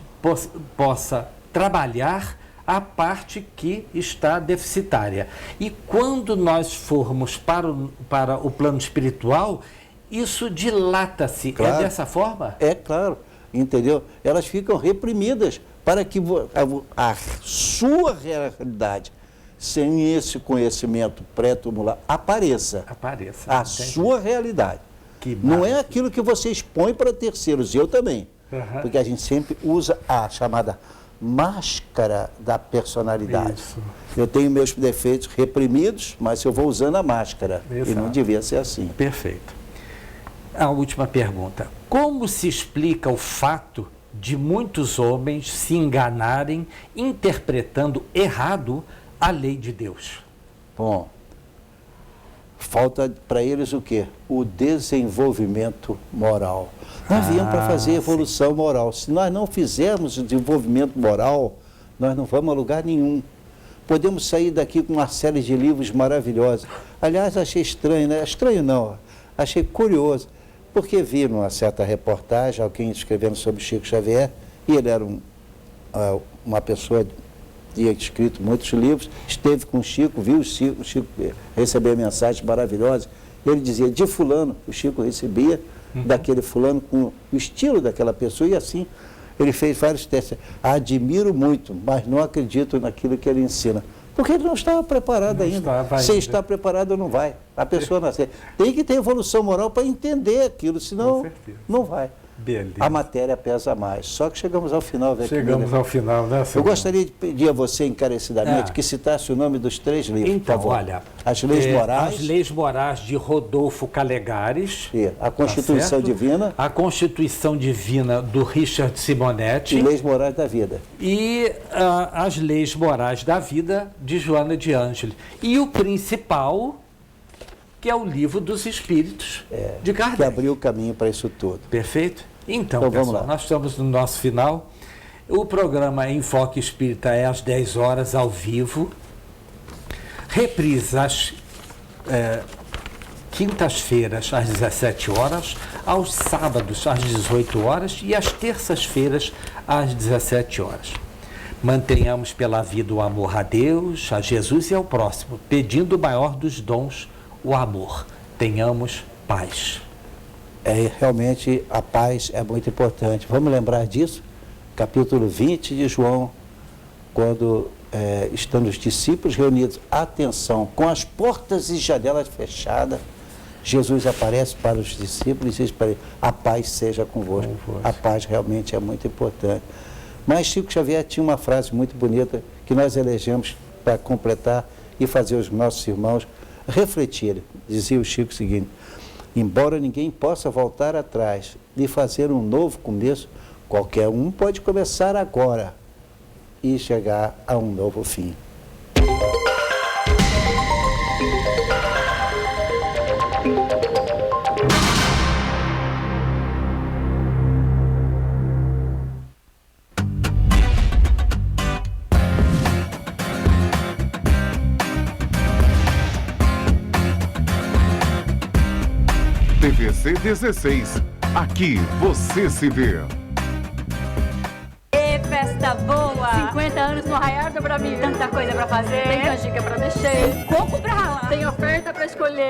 possa trabalhar a parte que está deficitária. E quando nós formos para o plano espiritual, isso dilata-se. Claro. É dessa forma? É claro, entendeu? Elas ficam reprimidas para que a sua realidade, sem esse conhecimento pré-tumular, apareça. A sua realidade. Não é aquilo que você expõe para terceiros, eu também. Porque a gente sempre usa a chamada máscara da personalidade. Isso. Eu tenho meus defeitos reprimidos, mas eu vou usando a máscara. Exato. E não devia ser assim. Perfeito. A última pergunta. Como se explica o fato de muitos homens se enganarem interpretando errado a lei de Deus? Bom, falta para eles o quê? O desenvolvimento moral. Nós viemos para fazer evolução moral. Se nós não fizermos o desenvolvimento moral, nós não vamos a lugar nenhum. podemos sair daqui com uma série de livros maravilhosos. Aliás, achei estranho, né? Estranho não, achei curioso, porque vi numa certa reportagem alguém escrevendo sobre Chico Xavier, e ele era uma pessoa que tinha escrito muitos livros, esteve com o Chico, viu o Chico receber mensagens maravilhosas. Ele dizia, de fulano, o Chico recebia daquele fulano com o estilo daquela pessoa, e assim ele fez vários testes. Admiro muito, mas não acredito naquilo que ele ensina. Porque ele não estava preparado ainda. Se está preparado, não vai. A pessoa nascer. Tem que ter evolução moral para entender aquilo, senão não vai. Beleza. A matéria pesa mais. Só que chegamos ao final. Chegamos ao final, né, Eu gostaria de pedir a você encarecidamente que citasse o nome dos 3 livros, então, por favor. Olha, As Leis Morais. As Leis Morais de Rodolfo Calegares. E a Constituição Divina. A Constituição Divina do Richard Simonetti. E Leis Morais da Vida. E as Leis Morais da Vida de Joana de Ângeles. E o principal, que é o Livro dos Espíritos de Kardec. Que abriu o caminho para isso tudo. Perfeito? Então vamos pessoal, lá. nós estamos no nosso final. O programa Enfoque Espírita é às 10 horas, ao vivo. Reprise às quintas-feiras, às 17 horas, aos sábados, às 18 horas e às terças-feiras, às 17 horas. Mantenhamos pela vida o amor a Deus, a Jesus e ao próximo, pedindo o maior dos dons, o amor. Tenhamos paz. Realmente a paz é muito importante. Vamos lembrar disso? Capítulo 20 de João, quando estão os discípulos reunidos, atenção, com as portas e janelas fechadas, Jesus aparece para os discípulos e diz para eles, a paz seja convosco. A paz realmente é muito importante. Mas Chico Xavier tinha uma frase muito bonita que nós elegemos para completar e fazer os nossos irmãos refletirem. Dizia o Chico o seguinte, embora ninguém possa voltar atrás e fazer um novo começo, qualquer um pode começar agora e chegar a um novo fim. TVC 16. Aqui você se vê. Festa boa! 50 anos no Arraial do Bramido. Tanta coisa pra fazer. Tem canjica pra mexer. Coco pra ralar. Tem oferta pra escolher.